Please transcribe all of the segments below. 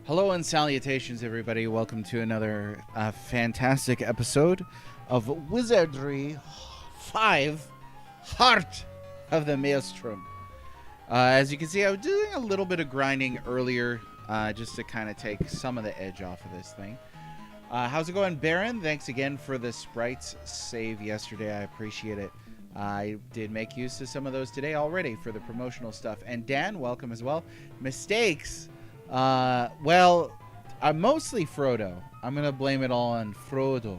Hello and salutations, everybody. Welcome to another fantastic episode of Wizardry V, Heart of the Maelstrom. As you can see, I was doing a little bit of grinding earlier just to kind of take some of the edge off of this thing. How's it going, Baron? Thanks again for the sprites save yesterday. I appreciate it. I did make use of some of those today already for the promotional stuff. And Dan, welcome as well. Mistakes. Well, I'm mostly Frodo. I'm gonna blame it all on Frodo.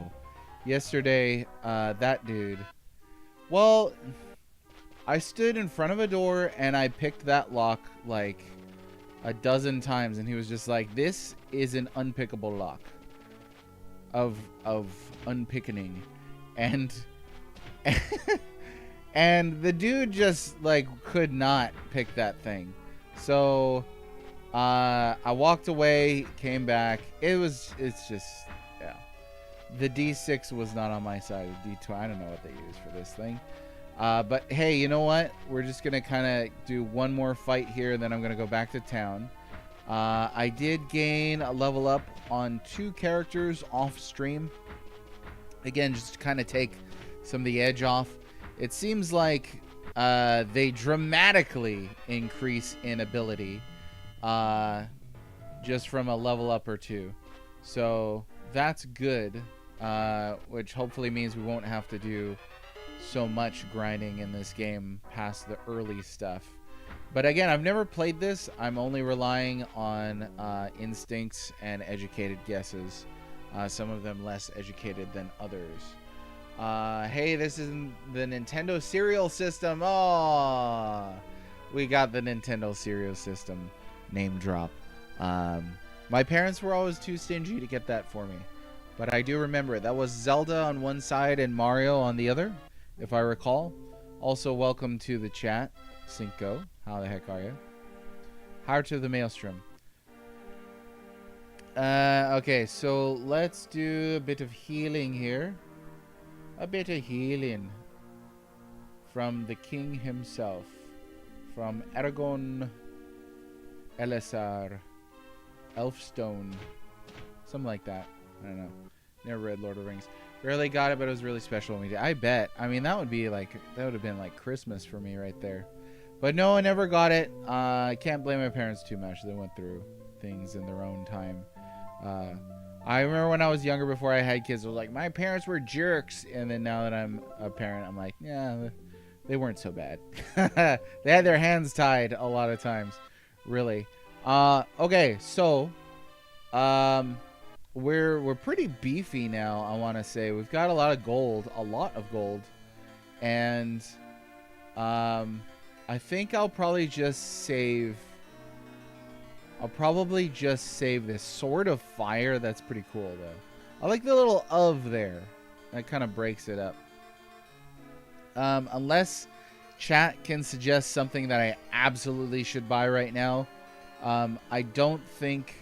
Yesterday, that dude. Well, I stood in front of a door and I picked that lock like a dozen times, and he was just like, "This is an unpickable lock." Of unpicking, and and the dude just like could not pick that thing. So I walked away, came back. It's just, yeah. The D6 was not on my side. The D2, I don't know what they use for this thing. But hey, you know what? We're just going to kind of do one more fight here, and then I'm going to go back to town. I did gain a level up on 2 characters off stream. Again, just to kind of take some of the edge off. It seems like they dramatically increase in ability. Just from a level up or 2, so that's good, which hopefully means we won't have to do so much grinding in this game past the early stuff. But again, I've never played this. I'm only relying on instincts and educated guesses, some of them less educated than others. Hey, this is the Nintendo Serial System. Oh, we got the Nintendo Serial System. Name drop. My parents were always too stingy to get that for me, but I do remember it. That was Zelda on one side and Mario on the other, if I recall. Also, welcome to the chat, Cinco. How the heck are you? Heart of the Maelstrom. Okay, so let's do a bit of healing here. A bit of healing from the king himself, from Aragon Elisar, Elfstone, something like that. I don't know. Never read Lord of the Rings. Rarely got it, but it was really special when we did. I bet. I mean, that would have been like Christmas for me right there. But no, I never got it. I can't blame my parents too much. They went through things in their own time. I remember when I was younger, before I had kids, I was like, my parents were jerks. And then now that I'm a parent, I'm like, yeah, they weren't so bad. They had their hands tied a lot of times. Really. Okay, so we're pretty beefy now, I want to say. We've got a lot of gold, and I think I'll probably just save this Sword of Fire. That's pretty cool though. I like the little of there. That kind of breaks it up. Unless chat can suggest something that I absolutely should buy right now. I don't think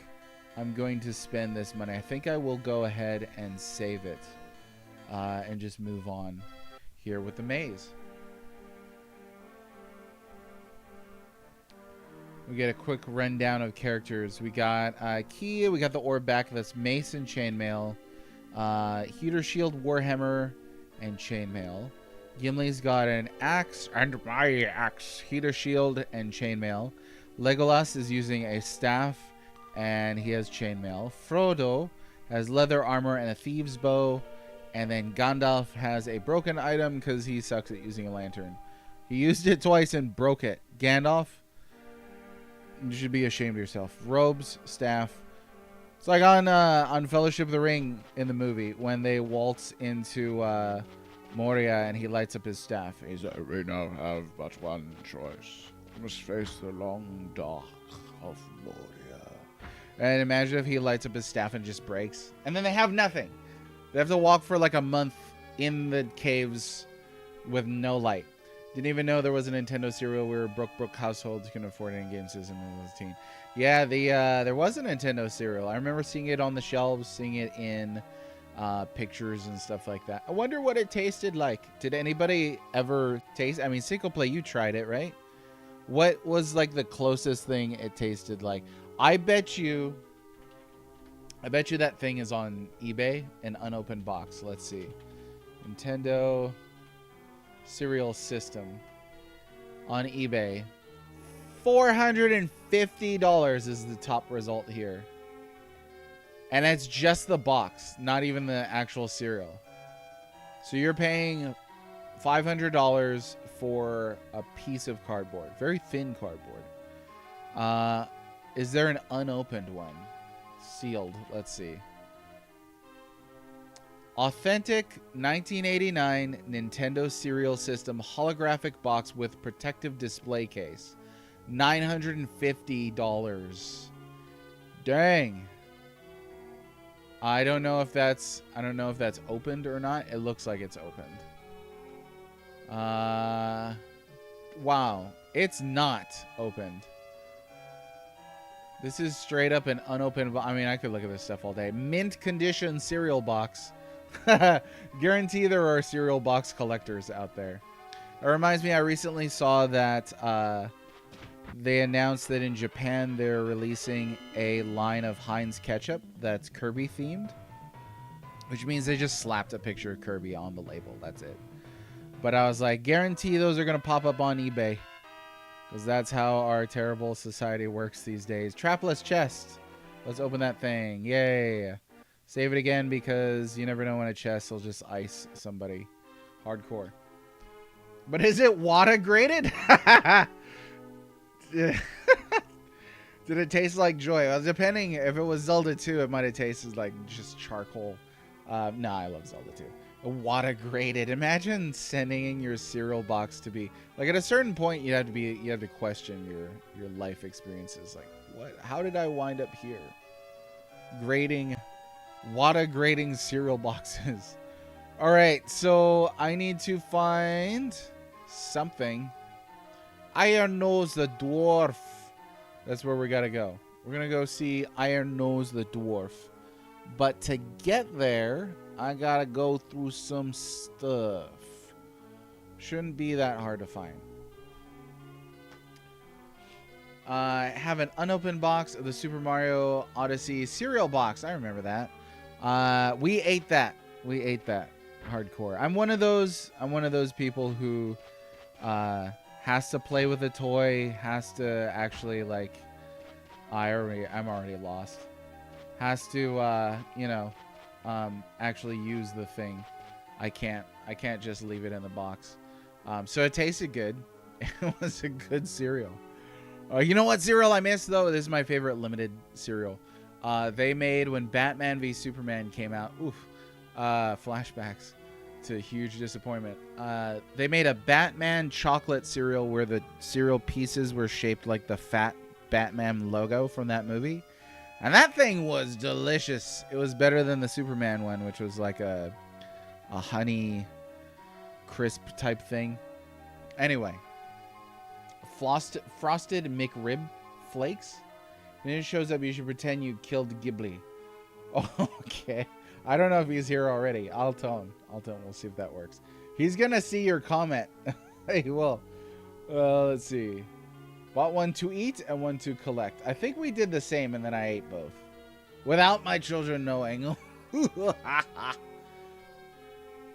I'm going to spend this money. I think I will go ahead and save it and just move on here with the maze. We get a quick rundown of characters. We got Kia, we got the orb back. That's Mace and Chainmail. Heater Shield, Warhammer, and Chainmail. Gimli's got an axe and my axe, Heater Shield, and Chainmail. Legolas is using a staff, and he has chainmail. Frodo has leather armor and a thieves bow, and then Gandalf has a broken item because he sucks at using a lantern. He used it twice and broke it. Gandalf, you should be ashamed of yourself. Robes, staff. It's like on Fellowship of the Ring in the movie when they waltz into Moria and he lights up his staff. He's like, "We now have but one choice. We must face the long dark of Moria." And imagine if he lights up his staff and just breaks. And then they have nothing. They have to walk for like a month in the caves with no light. Didn't even know there was a Nintendo cereal where broke households couldn't afford any game system when I was a teen. Yeah, there was a Nintendo cereal. I remember seeing it on the shelves, seeing it in pictures and stuff like that. I wonder what it tasted like. Did anybody ever taste? I mean, Single Play, you tried it, right? What was like the closest thing it tasted like? I bet you I bet you that thing is on eBay, an unopened box. Let's see. Nintendo Serial System on eBay. $450 is the top result here. And it's just the box, not even the actual cereal. So you're paying $500 for a piece of cardboard. Very thin cardboard. Is there an unopened one? Sealed. Let's see. Authentic 1989 Nintendo Serial System holographic box with protective display case. $950. Dang. I don't know if that's opened or not. It looks like it's opened. Wow. It's not opened. This is straight up an unopened. I mean, I could look at this stuff all day. Mint condition cereal box. Guarantee there are cereal box collectors out there. It reminds me, I recently saw that they announced that in Japan they're releasing a line of Heinz ketchup that's Kirby themed, which means they just slapped a picture of Kirby on the label. That's it. But I was like, guarantee those are going to pop up on eBay, because that's how our terrible society works these days. Trapless chest. Let's open that thing. Yay. Save it again, because you never know when a chest will just ice somebody hardcore. But is it water graded? Did it taste like joy? Well, depending, if it was Zelda 2, it might have tasted like just charcoal. No, I love Zelda 2. Water graded. Imagine sending your cereal box to be like, at a certain point you have to question your life experiences. Like, what? How did I wind up here? Water grading cereal boxes. All right, so I need to find something. Iron Nose the Dwarf. That's where we gotta go. We're gonna go see Iron Nose the Dwarf. But to get there, I gotta go through some stuff. Shouldn't be that hard to find. I have an unopened box of the Super Mario Odyssey cereal box. I remember that. We ate that. We ate that hardcore. I'm one of those people who has to play with a toy, has to actually like I'm already lost. Has to actually use the thing. I can't just leave it in the box. So it tasted good. It was a good cereal. You know what cereal I missed though? This is my favorite limited cereal. They made when Batman v Superman came out. Oof. Flashbacks to a huge disappointment. They made a Batman chocolate cereal where the cereal pieces were shaped like the fat Batman logo from that movie. And that thing was delicious. It was better than the Superman one, which was like a honey crisp type thing. Anyway, frosted McRib flakes. When it shows up, you should pretend you killed Ghibli. Oh, okay. I don't know if he's here already. I'll tell him. We'll see if that works. He's gonna see your comment. He will. Let's see. Bought one to eat and one to collect. I think we did the same, and then I ate both without my children knowing. All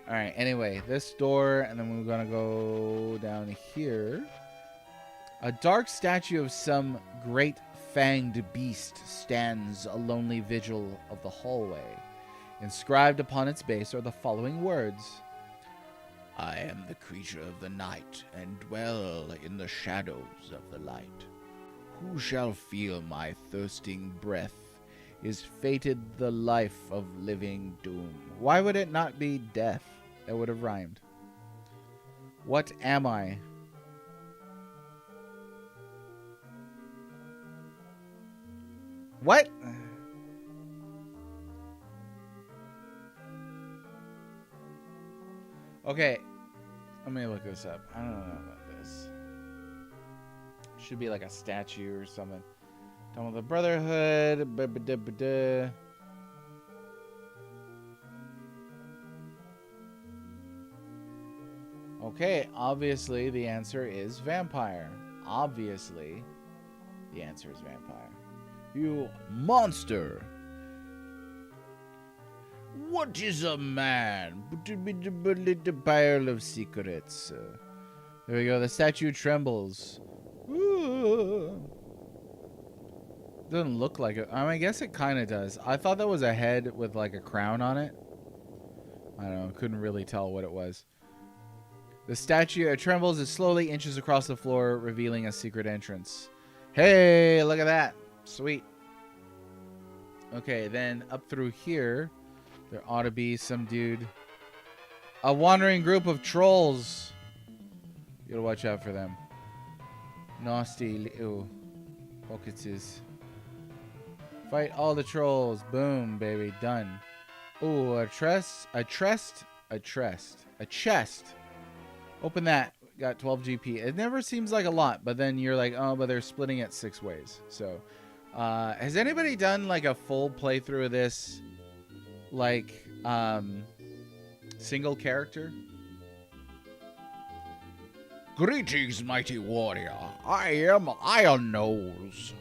right. Anyway, this door, and then we're gonna go down here. A dark statue of some great fanged beast stands a lonely vigil of the hallway. Inscribed upon its base are the following words: I am the creature of the night, and dwell in the shadows of the light. Who shall feel my thirsting breath? Is fated the life of living doom. Why would it not be death? That would have rhymed. What am I? What? Okay, let me look this up. I don't know about this. Should be like a statue or something. Done with the Brotherhood. Okay, obviously the answer is vampire. Obviously, the answer is vampire. You monster! What is a man? The pile of secrets. There we go. The statue trembles. Ooh. Doesn't look like it. I mean, I guess it kind of does. I thought that was a head with like a crown on it. I don't know. Couldn't really tell what it was. The statue trembles. It slowly inches across the floor, revealing a secret entrance. Hey, look at that. Sweet. Okay, then up through here, there ought to be some dude. A wandering group of trolls. You gotta watch out for them. Nasty little pockets. Fight all the trolls. Boom, baby. Done. Ooh, a chest. Open that. Got 12 GP. It never seems like a lot, but then you're like, oh, but they're splitting it 6 ways. So, has anybody done like a full playthrough of this? Like, single character? Greetings, mighty warrior. I am Iron Nose.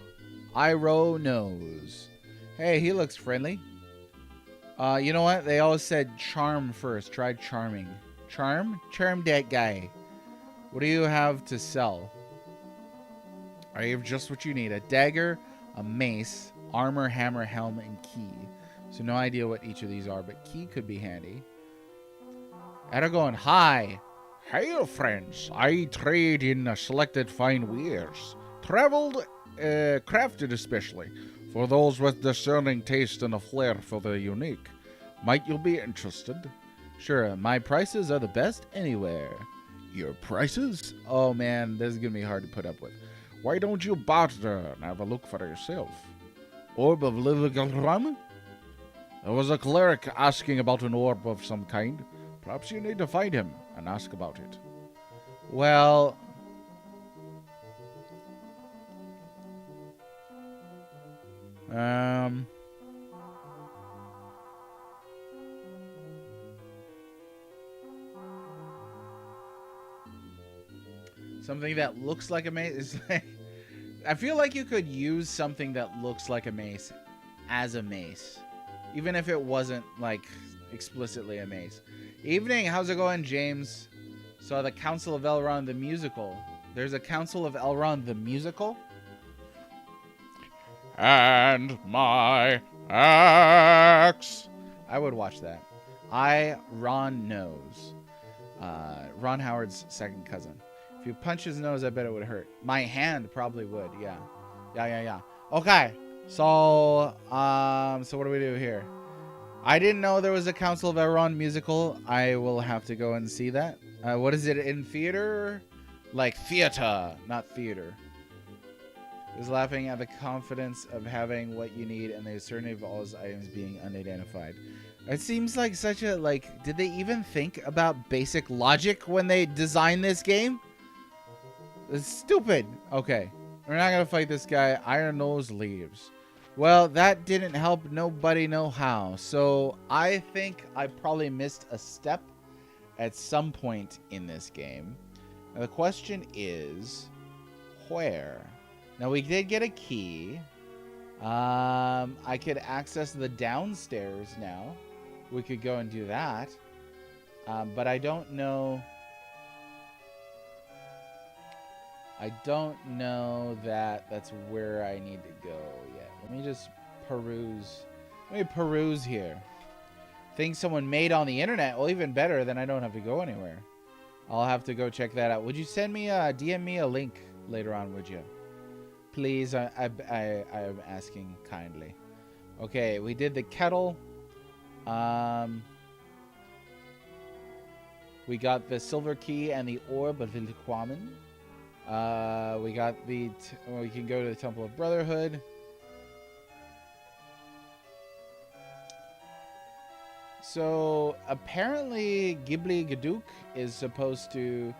Iro Nose. Hey, he looks friendly. You know what? They always said charm first. Try charming. Charm? Charm that guy. What do you have to sell? I have just what you need. A dagger, a mace, armor, hammer, helm, and key. So no idea what each of these are, but key could be handy. Aragorn, hi. Hail, friends. I trade in selected fine wares. Crafted especially for those with discerning taste and a flair for the unique. Might you be interested? Sure, my prices are the best anywhere. Your prices? Oh man, this is gonna be hard to put up with. Why don't you barter and have a look for yourself? Orb of living rum? There was a cleric asking about an orb of some kind. Perhaps you need to find him and ask about it. Well, something that looks like a mace is like, I feel like you could use something that looks like a mace as a mace, even if it wasn't like explicitly a mace. Evening, how's it going, James? So the Council of Elrond the musical. There's a Council of Elrond the musical? And my axe. I would watch that. Ron knows. Ron Howard's second cousin. If you punch his nose, I bet it would hurt. My hand probably would, yeah. Yeah. Okay. So what do we do here? I didn't know there was a Council of Elrond musical. I will have to go and see that. What is it, in theater? Like theater, not theater. Is laughing at the confidence of having what you need and the certainty of all his items being unidentified. It seems like such a, like, did they even think about basic logic when they designed this game? It's stupid. Okay. We're not going to fight this guy. Iron Nose leaves. Well, that didn't help nobody know how. So I think I probably missed a step at some point in this game. Now the question is, where? Now we did get a key. I could access the downstairs now. We could go and do that. But I don't know. I don't know that that's where I need to go yet. Let me just peruse. Let me peruse here. Things someone made on the internet. Well, even better, then I don't have to go anywhere. I'll have to go check that out. Would you send me DM me a link later on, would you? Please, I am asking kindly. Okay, we did the kettle. We got the silver key and the orb of Vilquamen. We got the... we can go to the Temple of Brotherhood. So, apparently, Ghibli Gaduk is supposed to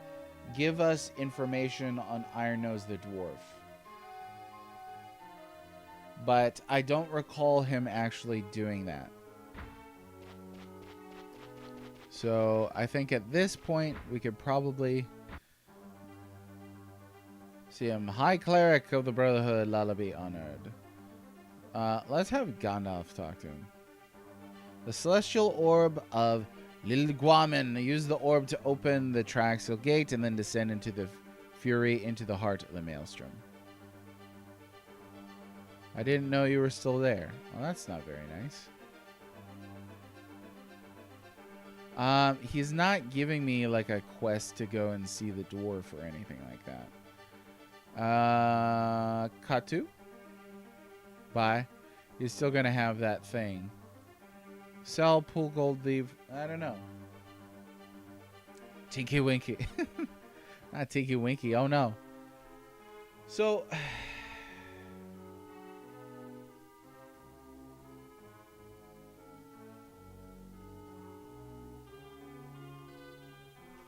give us information on Iron Nose the Dwarf. But I don't recall him actually doing that. So, I think at this point, we could probably see him. High Cleric of the Brotherhood, Lala be honored. Let's have Gandalf talk to him. The celestial orb of Lilguamen. Use the orb to open the Traxel gate and then descend into the fury into the heart of the maelstrom. I didn't know you were still there. Well, that's not very nice. He's not giving me like a quest to go and see the dwarf or anything like that. Katu? Bye. He's still gonna have that thing. Sell, pull gold, leave. I don't know. Tinky Winky. Not Tinky Winky. Oh no. So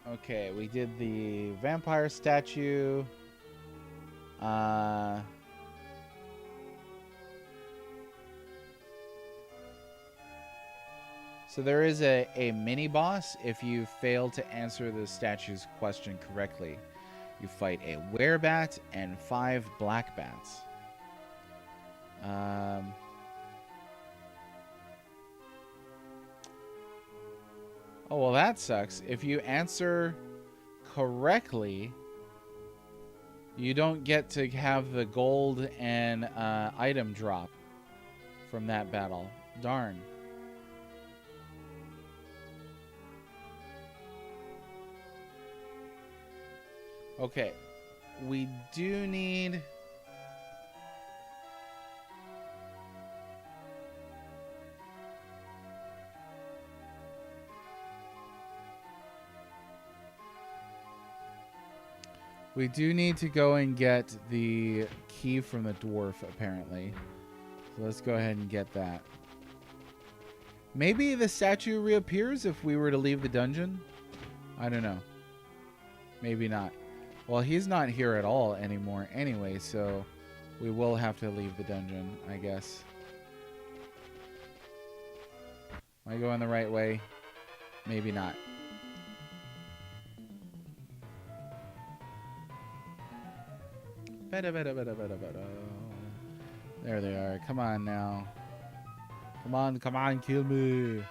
okay, we did the vampire statue. So there is a mini boss if you fail to answer the statue's question correctly. You fight a werebat and 5 black bats. Oh, well, that sucks. If you answer correctly, you don't get to have the gold and item drop from that battle. Darn. Okay. We do need... We do need to go and get the key from the dwarf, apparently. So let's go ahead and get that. Maybe the statue reappears if we were to leave the dungeon? I don't know. Maybe not. Well, he's not here at all anymore anyway, so we will have to leave the dungeon, I guess. Am I going the right way? Maybe not. There they are. Come on now. Come on, kill me.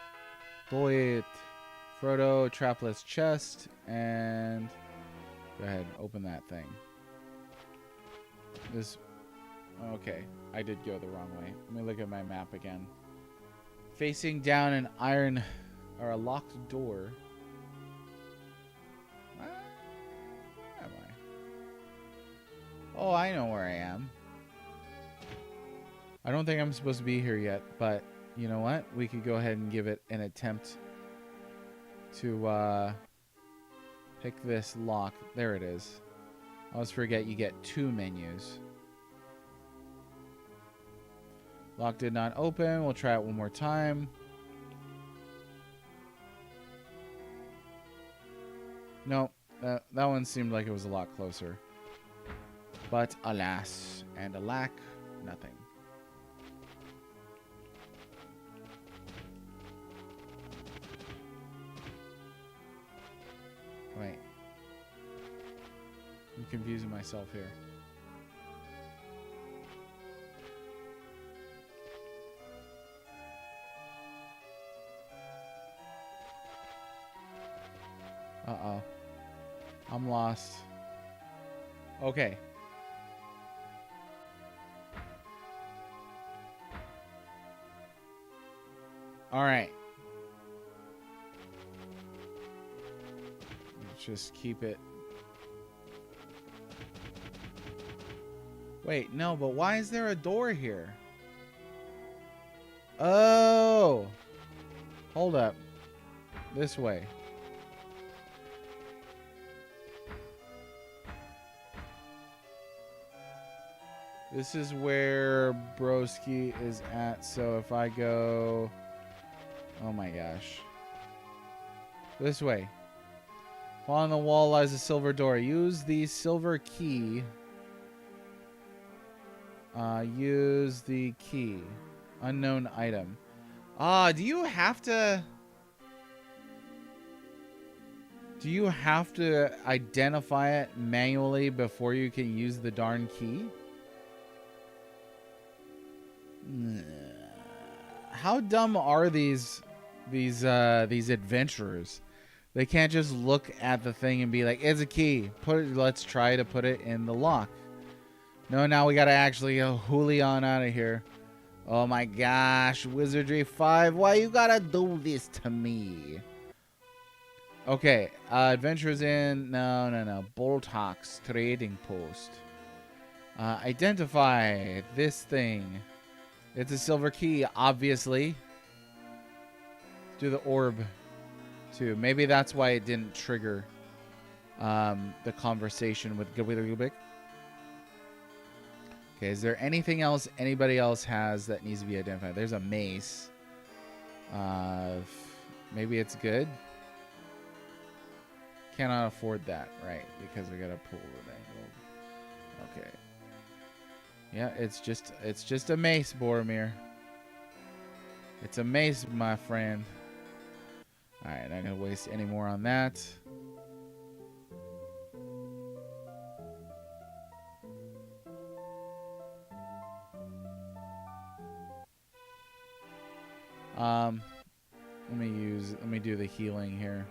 Do it. Frodo, trapless chest, and go ahead, open that thing. This, okay, I did go the wrong way. Let me look at my map again. Facing down an iron, or a locked door. Where am I? Oh, I know where I am. I don't think I'm supposed to be here yet, but you know what? We could go ahead and give it an attempt to pick this lock. There it is. I always forget you get 2 menus. Lock did not open. We'll try it one more time. No, that one seemed like it was a lot closer. But alas and alack, nothing. Wait. I'm confusing myself here. Uh-oh. I'm lost. Okay. All right. Let's just keep it. Wait, no, but why is there a door here? Oh. Hold up. This way. This is where Broski is at, so if I go... Oh my gosh. This way. On the wall lies a silver door. Use the silver key. Use the key. Unknown item. Do you have to... Do you have to identify it manually before you can use the darn key? How dumb are these these adventurers. They can't just look at the thing and be like, "It's a key. Let's try to put it in the lock." No, now we gotta actually go Julian out of here. Oh my gosh, Wizardry 5, why you gotta do this to me? Okay, adventures in no. Bolthawk's trading post. Identify this thing. It's a silver key, obviously. Do the orb too. Maybe that's why it didn't trigger the conversation with Gilbik. Okay, is there anything else anybody else has that needs to be identified? There's a mace. Maybe it's good. Cannot afford that, right? Because we gotta pull it angled. Okay. Yeah, it's just a mace, Boromir. It's a mace, my friend. Alright, not gonna waste any more on that. Let me do the healing here.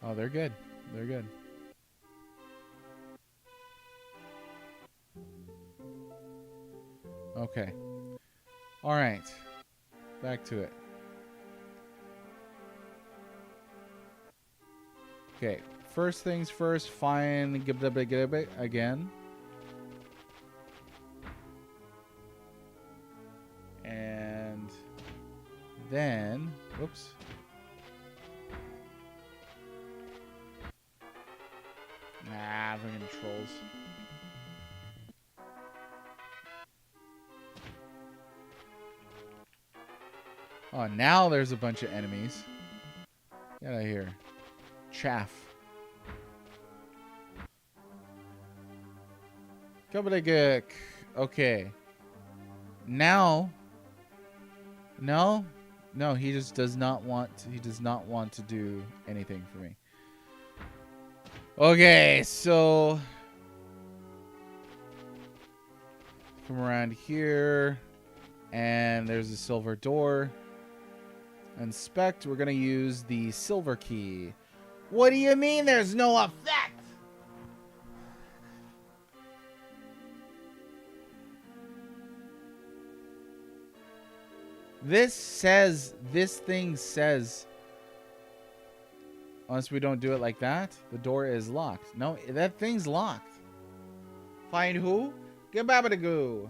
Oh, they're good. They're good. Okay. All right. Back to it. Okay. First things first, find Gibba again. And then, whoops. Nah, freaking trolls. Oh, now there's a bunch of enemies. Get out of here. Chaff. Okay. Now. No, he just does not want to do anything for me. Okay, so come around here, and there's a silver door. Inspect. We're gonna use the silver key. What do you mean there's no effect? This thing says, unless we don't do it like that, the door is locked. No, that thing's locked. Find who? Gababadagoo.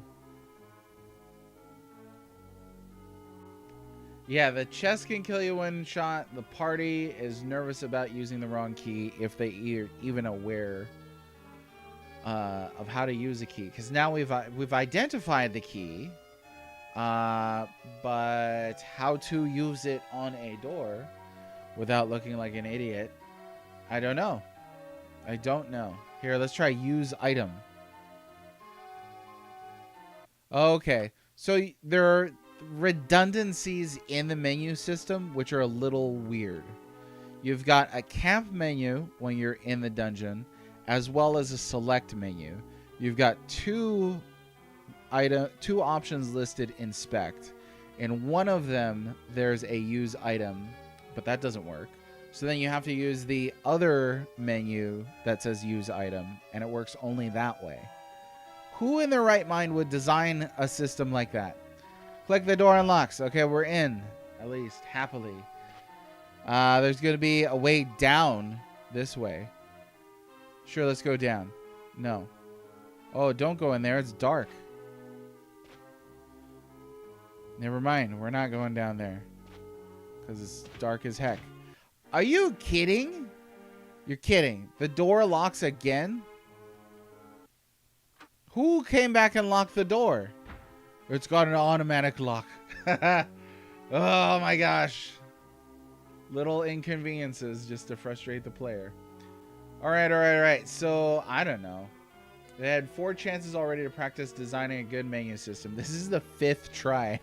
Yeah, the chest can kill you one shot. The party is nervous about using the wrong key if they are even aware of how to use a key. Because now we've identified the key. But how to use it on a door without looking like an idiot, I don't know. Here, let's try use item. Okay, so there are redundancies in the menu system which are a little weird. You've got a camp menu when you're in the dungeon, as well as a select menu. You've got two options listed in spect. In one of them, there's a use item, but that doesn't work. So then you have to use the other menu that says use item, and it works only that way. Who in their right mind would design a system like that? Click the door unlocks. Okay, we're in, at least happily. There's going to be a way down this way. Sure, let's go down. No. Oh, don't go in there. It's dark. Never mind. We're not going down there. Because it's dark as heck. Are you kidding? You're kidding. The door locks again? Who came back and locked the door? It's got an automatic lock. Oh my gosh. Little inconveniences just to frustrate the player. Alright. So, I don't know. They had 4 chances already to practice designing a good menu system. This is the 5th try.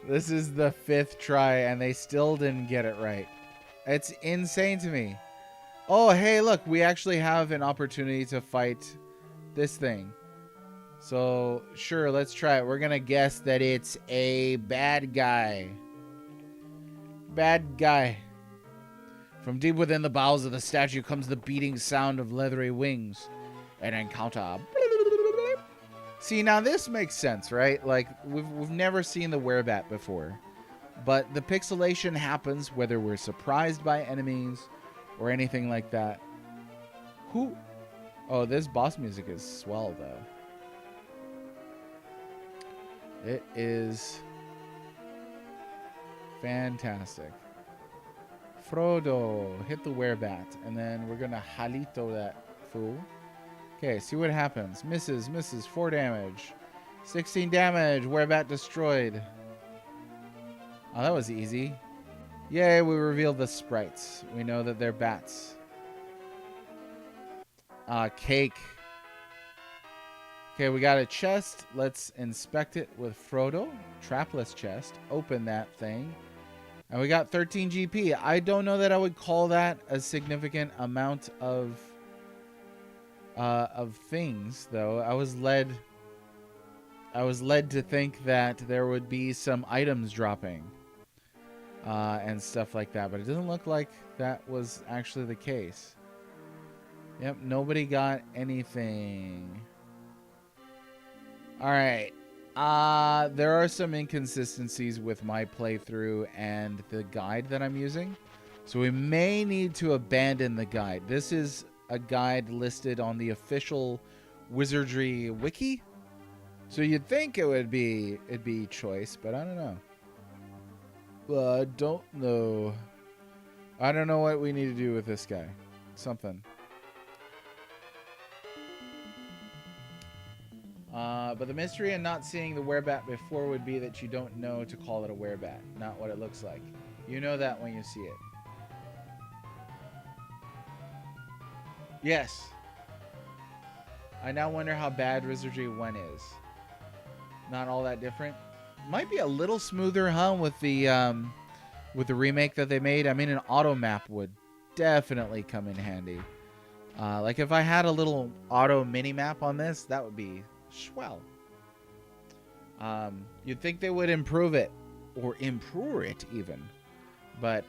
This is the 5th try, and they still didn't get it right. It's insane to me. Oh, hey, look. We actually have an opportunity to fight This thing. So, sure, let's try it. We're going to guess that it's a bad guy. Bad guy. From deep within the bowels of the statue comes the beating sound of leathery wings. An encounter. See, now this makes sense, right? Like, we've never seen the werebat before. But the pixelation happens whether we're surprised by enemies or anything like that. Who? Oh, this boss music is swell, though. It is fantastic. Frodo, hit the werebat, and then we're gonna Halito that fool. Okay, see what happens. Misses, 4 damage. 16 damage, werebat destroyed. Oh, that was easy. Yay, we revealed the sprites. We know that they're bats. Cake. Okay, we got a chest. Let's inspect it with Frodo. Trapless chest. Open that thing. And we got 13 GP. I don't know that I would call that a significant amount of things, though. I was led to think that there would be some items dropping and stuff like that, but it doesn't look like that was actually the case. Yep, nobody got anything. All right. There are some inconsistencies with my playthrough and the guide that I'm using. So we may need to abandon the guide. This is a guide listed on the official Wizardry wiki. So you'd think it'd be choice, but I don't know. I don't know. I don't know what we need to do with this guy. Something. But the mystery in not seeing the werebat before would be that you don't know to call it a werebat, not what it looks like. You know that when you see it. Yes. I now wonder how bad Wizardry 1 is. Not all that different. Might be a little smoother, huh, with the remake that they made. I mean, an auto map would definitely come in handy. Like if I had a little auto mini map on this, that would be swell. You'd think they would improve it or improve it even, but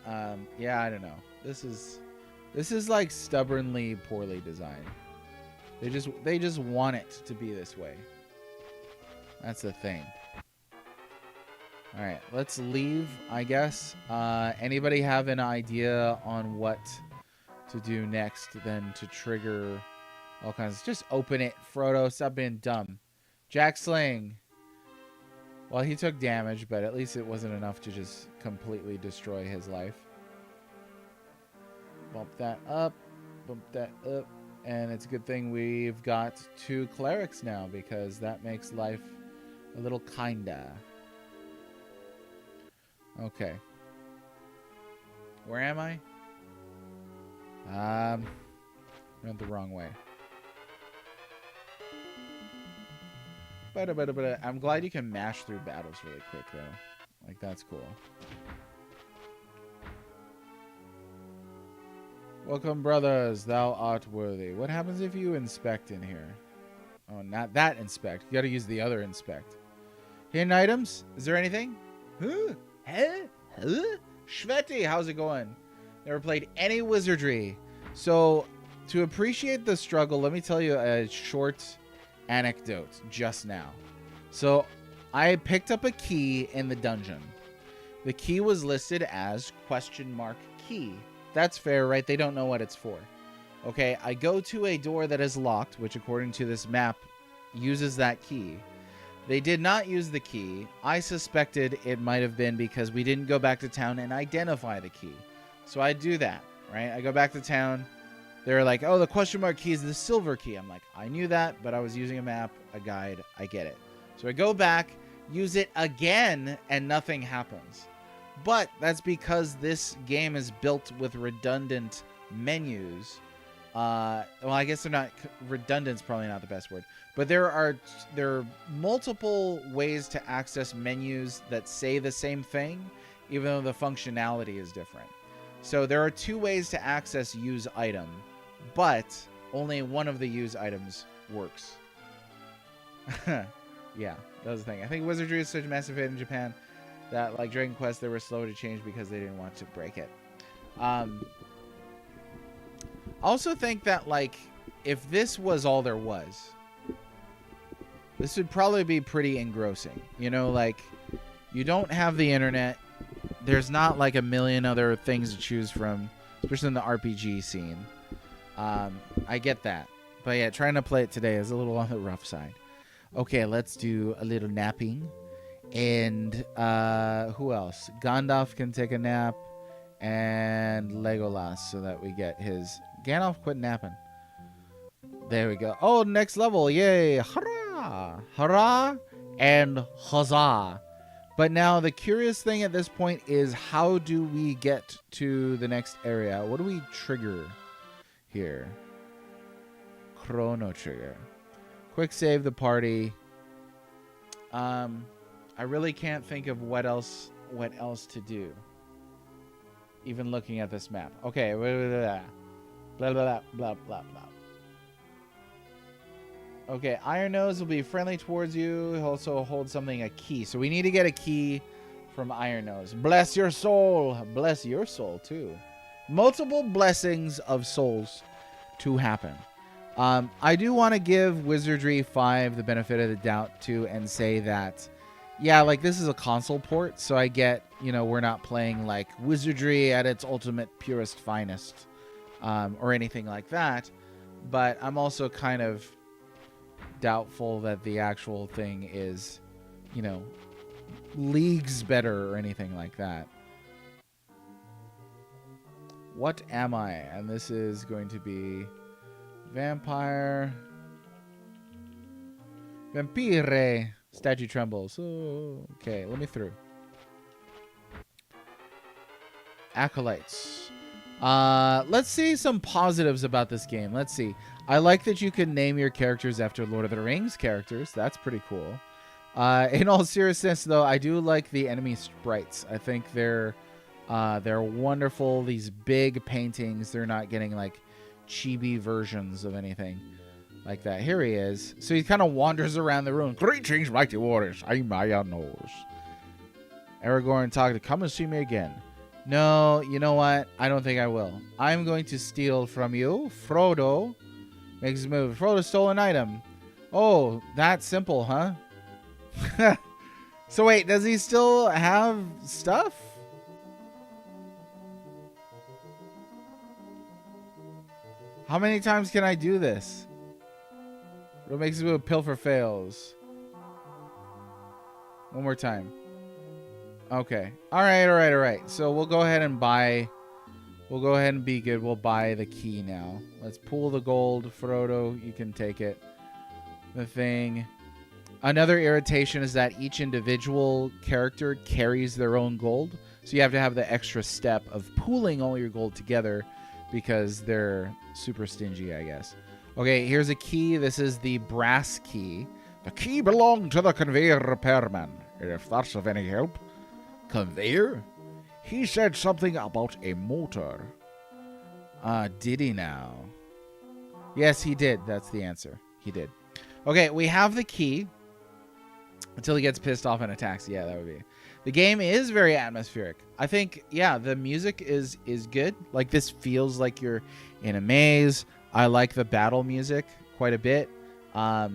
yeah, I don't know. This is like stubbornly poorly designed. They just want it to be this way. That's the thing. All right, let's leave, I guess. Anybody have an idea on what to do next then to trigger all kinds? Just open it, Frodo. Stop being dumb. Jack Sling. Well, he took damage, but at least it wasn't enough to just completely destroy his life. Bump that up. Bump that up. And it's a good thing we've got 2 clerics now, because that makes life a little kinda. Okay. Where am I? Went the wrong way. I'm glad you can mash through battles really quick, though. Like, that's cool. Welcome, brothers. Thou art worthy. What happens if you inspect in here? Oh, not that inspect. You gotta use the other inspect. Hidden items? Is there anything? Huh? Shvetty, how's it going? Never played any Wizardry. So, to appreciate the struggle, let me tell you a short anecdote just now. So, I picked up a key in the dungeon. The key was listed as ? Key. That's fair, right? They don't know what it's for. Okay, I go to a door that is locked, which according to this map uses that key. They did not use the key. I suspected it might have been because we didn't go back to town and identify the key. So I do that, right? I go back to town. They're like, oh, the ? Key is the silver key. I'm like, I knew that, but I was using a map, a guide. I get it. So I go back, use it again, and nothing happens. But that's because this game is built with redundant menus. Well, I guess they're not redundant's probably not the best word, but there are multiple ways to access menus that say the same thing, even though the functionality is different. So there are 2 ways to access use item, but only one of the use items works. Yeah, that was the thing. I think Wizardry is such a massive hit in Japan that, like Dragon Quest, they were slow to change because they didn't want to break it. I also think that, like, if this was all there was, this would probably be pretty engrossing. You know, like, you don't have the internet. There's not, like, a million other things to choose from, especially in the RPG scene. I get that. But yeah, trying to play it today is a little on the rough side. Okay, let's do a little napping. And who else? Gandalf can take a nap. And Legolas, so that we get his... Gandalf quit napping. There we go. Oh, next level. Yay. Hurrah. Hurrah and huzzah. But now the curious thing at this point is, how do we get to the next area? What do we trigger here? Chrono trigger. Quick save the party. I really can't think of what else to do. Even looking at this map. Okay, blah, blah, blah, blah, blah, blah. Okay, Iron Nose will be friendly towards you. He'll also hold something, a key. So we need to get a key from Iron Nose. Bless your soul. Bless your soul, too. Multiple blessings of souls to happen. I do want to give Wizardry 5 the benefit of the doubt, too, and say that, yeah, like, this is a console port, so I get, you know, we're not playing, like, Wizardry at its ultimate, purest, finest, or anything like that. But I'm also kind of doubtful that the actual thing is, you know, leagues better or anything like that. What am I? And this is going to be vampire. Vampire. Statue trembles. Oh, okay, let me through. Acolytes. Let's see some positives about this game. Let's see. I like that you can name your characters after Lord of the Rings characters. That's pretty cool. In all seriousness, though, I do like the enemy sprites. I think they're wonderful. These big paintings. They're not getting like chibi versions of anything like that. Here he is. So he kind of wanders around the room. Greetings, mighty warriors. I'm Iron Nose. Aragorn talked to come and see me again. No, you know what? I don't think I will. I'm going to steal from you. Frodo makes his move. Frodo stole an item. Oh, that simple, huh? So wait, does he still have stuff? How many times can I do this? Frodo makes his move. Pilfer fails. One more time. Okay. All right. So we'll go ahead and buy. We'll go ahead and be good. We'll buy the key now. Let's pool the gold. Frodo, you can take it. The thing. Another irritation is that each individual character carries their own gold. So you have to have the extra step of pooling all your gold together because they're super stingy, I guess. Okay, here's a key. This is the brass key. The key belonged to the conveyor repairman. If that's of any help. Conveyor? He said something about a motor. Did he now? Yes, he did. That's the answer. He did. Okay, we have the key. Until he gets pissed off and attacks. Yeah, that would be. The game is very atmospheric. I think, yeah, the music is good. Like, this feels like you're in a maze. I like the battle music quite a bit. I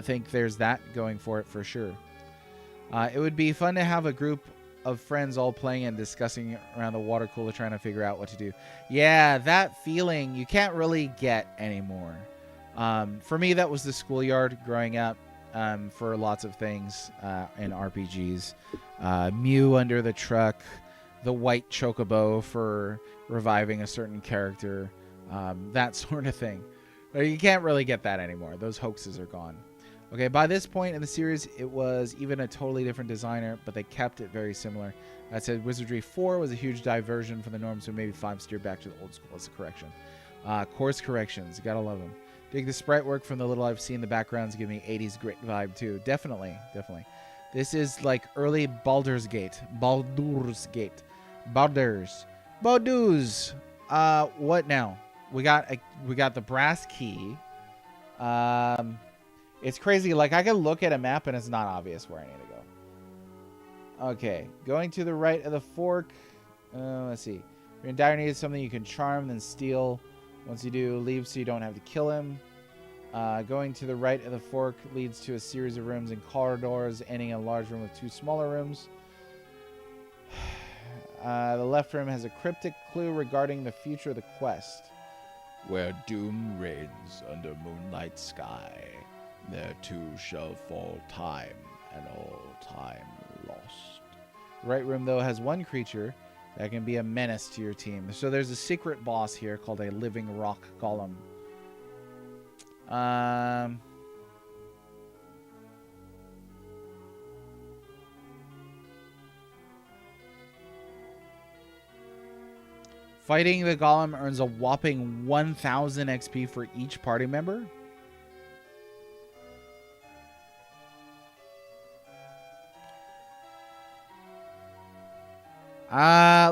think there's that going for it for sure. It would be fun to have a group of friends all playing and discussing around the water cooler trying to figure out what to do. Yeah, that feeling you can't really get anymore. For me, that was the schoolyard growing up for lots of things in RPGs. Mew under the truck, the white chocobo for reviving a certain character, that sort of thing. You can't really get that anymore. Those hoaxes are gone. Okay, by this point in the series, it was even a totally different designer, but they kept it very similar. That said, Wizardry 4 was a huge diversion from the norm, so maybe 5 steered back to the old school as a correction. Course corrections, you gotta love them. Dig the sprite work from the little I've seen. The backgrounds give me 80s grit vibe too. Definitely. This is like early Baldur's Gate. Baldur's. What now? We got the brass key. It's crazy. Like, I can look at a map and it's not obvious where I need to go. Okay. Going to the right of the fork. Let's see. If you're in dire need of something you can charm, then steal. Once you do, leave so you don't have to kill him. Going to the right of the fork leads to a series of rooms and corridors, ending in a large room with 2 smaller rooms. The left room has a cryptic clue regarding the future of the quest. Where doom reigns under moonlight sky, there too shall fall time, and all time lost. The right room, though, has 1 creature that can be a menace to your team. So there's a secret boss here called a living rock golem. Fighting the golem earns a whopping 1,000 XP for each party member.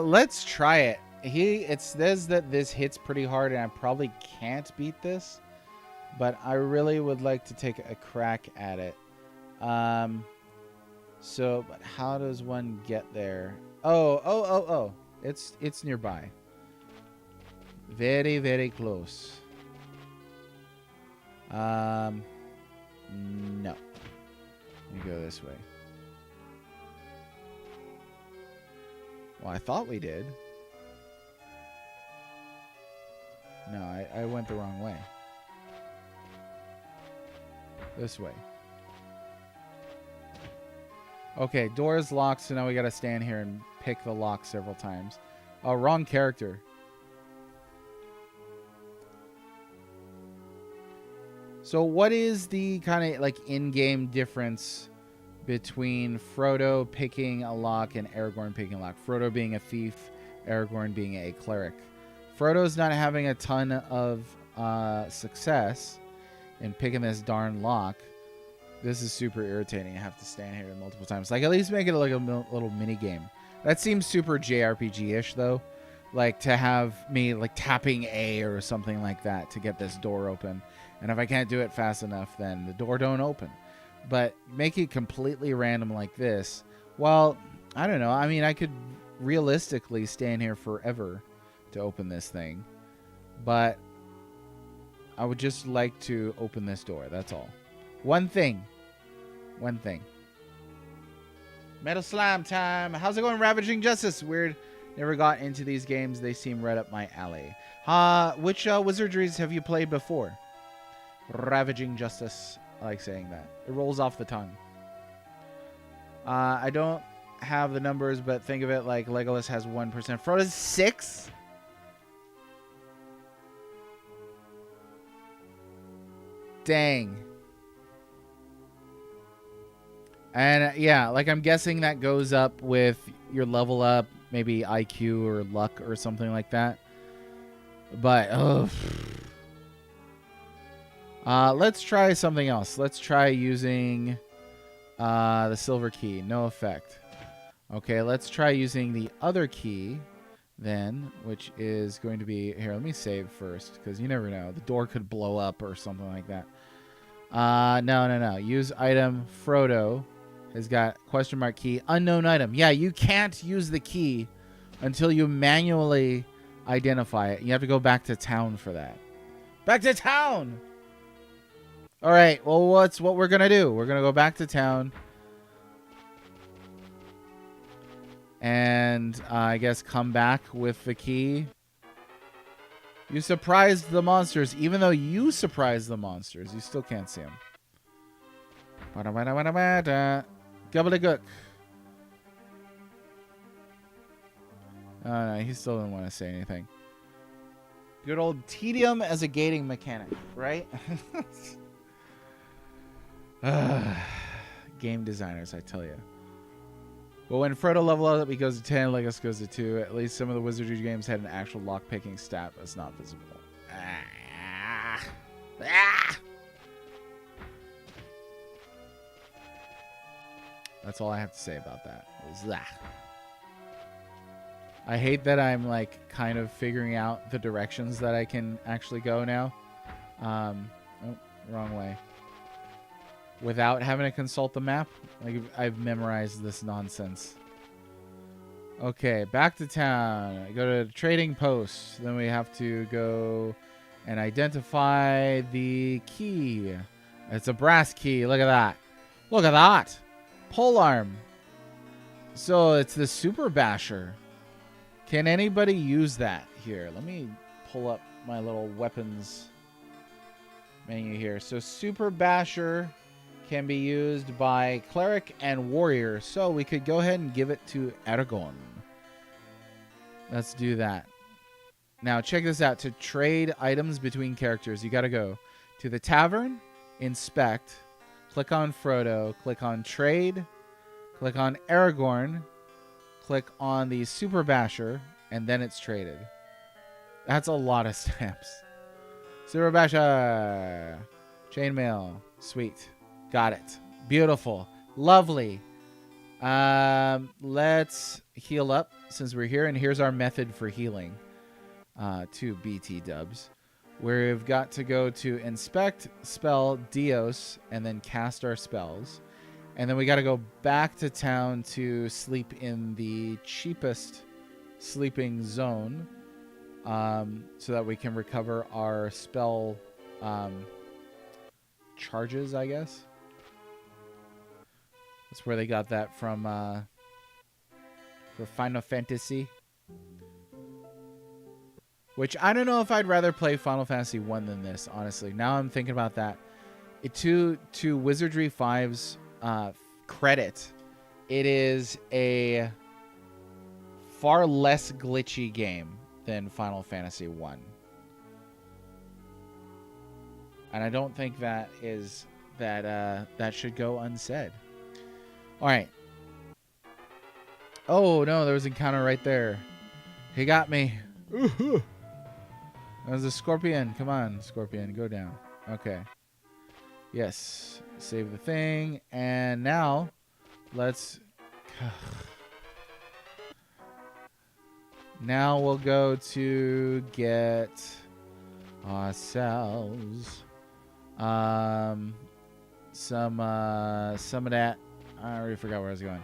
Let's try it. It says that this hits pretty hard and I probably can't beat this, but I really would like to take a crack at it. So, but how does one get there? Oh. It's nearby. Very, very close. No. Let me go this way. Well, I thought we did. No, I went the wrong way. This way. Okay, door is locked, so now we gotta stand here and pick the lock several times. Oh, wrong character. So what is the kind of like in-game difference between Frodo picking a lock and Aragorn picking a lock? Frodo being a thief, Aragorn being a cleric. Frodo's not having a ton of success in picking this darn lock. This is super irritating. I have to stand here multiple times. Like, at least make it like a little mini game. That seems super JRPG-ish, though. Like, to have me, like, tapping A or something like that to get this door open. And if I can't do it fast enough, then the door don't open. But make it completely random like this. Well, I don't know. I mean, I could realistically stand here forever to open this thing. But I would just like to open this door. That's all. One thing. Metal Slime time. How's it going, Ravaging Justice? Weird. Never got into these games. They seem right up my alley. Which Wizardries have you played before? Ravaging Justice. I like saying that. It rolls off the tongue. I don't have the numbers, but think of it like Legolas has 1%. Frodo's 6? Dang. And yeah, like I'm guessing that goes up with your level up, maybe IQ or luck or something like that. But let's try something else. Let's try using the silver key. No effect. Okay, let's try using the other key then, which is going to be here. Let me save first because you never know. The door could blow up or something like that. No. Use item. Frodo has got question mark key. Unknown item. Yeah, you can't use the key until you manually identify it. You have to go back to town for that. Back to town! All right, well, what's what we're going to do? We're going to go back to town. And I guess come back with the key. You surprised the monsters. Even though you surprised the monsters, you still can't see them. Gobbledygook. Oh, no, he still didn't want to say anything. Good old tedium as a gating mechanic, right? Game designers, I tell you. But when Frodo leveled up, he goes to 10, Legolas goes to 2. At least some of the Wizardry games had an actual lock-picking stat that's not visible. That's all I have to say about that. I hate that I'm like kind of figuring out the directions that I can actually go now. Oh, Wrong way. Without having to consult the map? Like, I've memorized this nonsense. Okay, back to town. I go to the trading post. Then we have to go and identify the key. It's a brass key. Look at that. Look at that. Polearm. So it's the Super Basher. Can anybody use that here? Let me pull up my little weapons menu here. So Super Basher can be used by Cleric and Warrior. So we could go ahead and give it to Aragorn. Let's do that. Now check this out. To trade items between characters, you got to go to the tavern, inspect, click on Frodo, click on trade, click on Aragorn, click on the Super Basher, and then it's traded. That's a lot of stamps. Super Basher. Chainmail. Sweet. Got it. Beautiful. Lovely. Let's heal up since we're here. And here's our method for healing. To BT dubs. We've got to go to inspect, spell, Dios, and then cast our spells. And then we got to go back to town to sleep in the cheapest sleeping zone, so that we can recover our spell charges, I guess. That's where they got that from for Final Fantasy. Which I don't know if I'd rather play Final Fantasy 1 than this, honestly. Now I'm thinking about that. To Wizardry 5's credit, it is a far less glitchy game than Final Fantasy 1. And I don't think that is that should go unsaid. All right. Oh no, there was an encounter right there. He got me. That was a scorpion. Come on, scorpion, go down. Okay. Yes. Save the thing. And now, let's... Now we'll go to get ourselves some of that. I already forgot where I was going.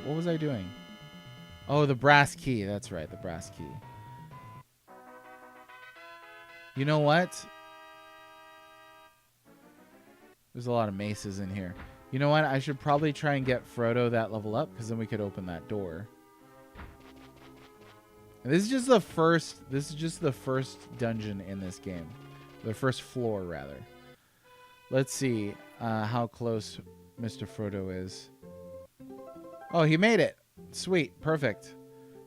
What was I doing? Oh, the brass key. That's right, the brass key. You know what? There's a lot of maces in here. You know what? I should probably try and get Frodo that level up, because then we could open that door. And this is just the first. This is just the first dungeon in this game, the first floor rather. Let's see how close Mr. Frodo is. Oh, he made it. Sweet, perfect.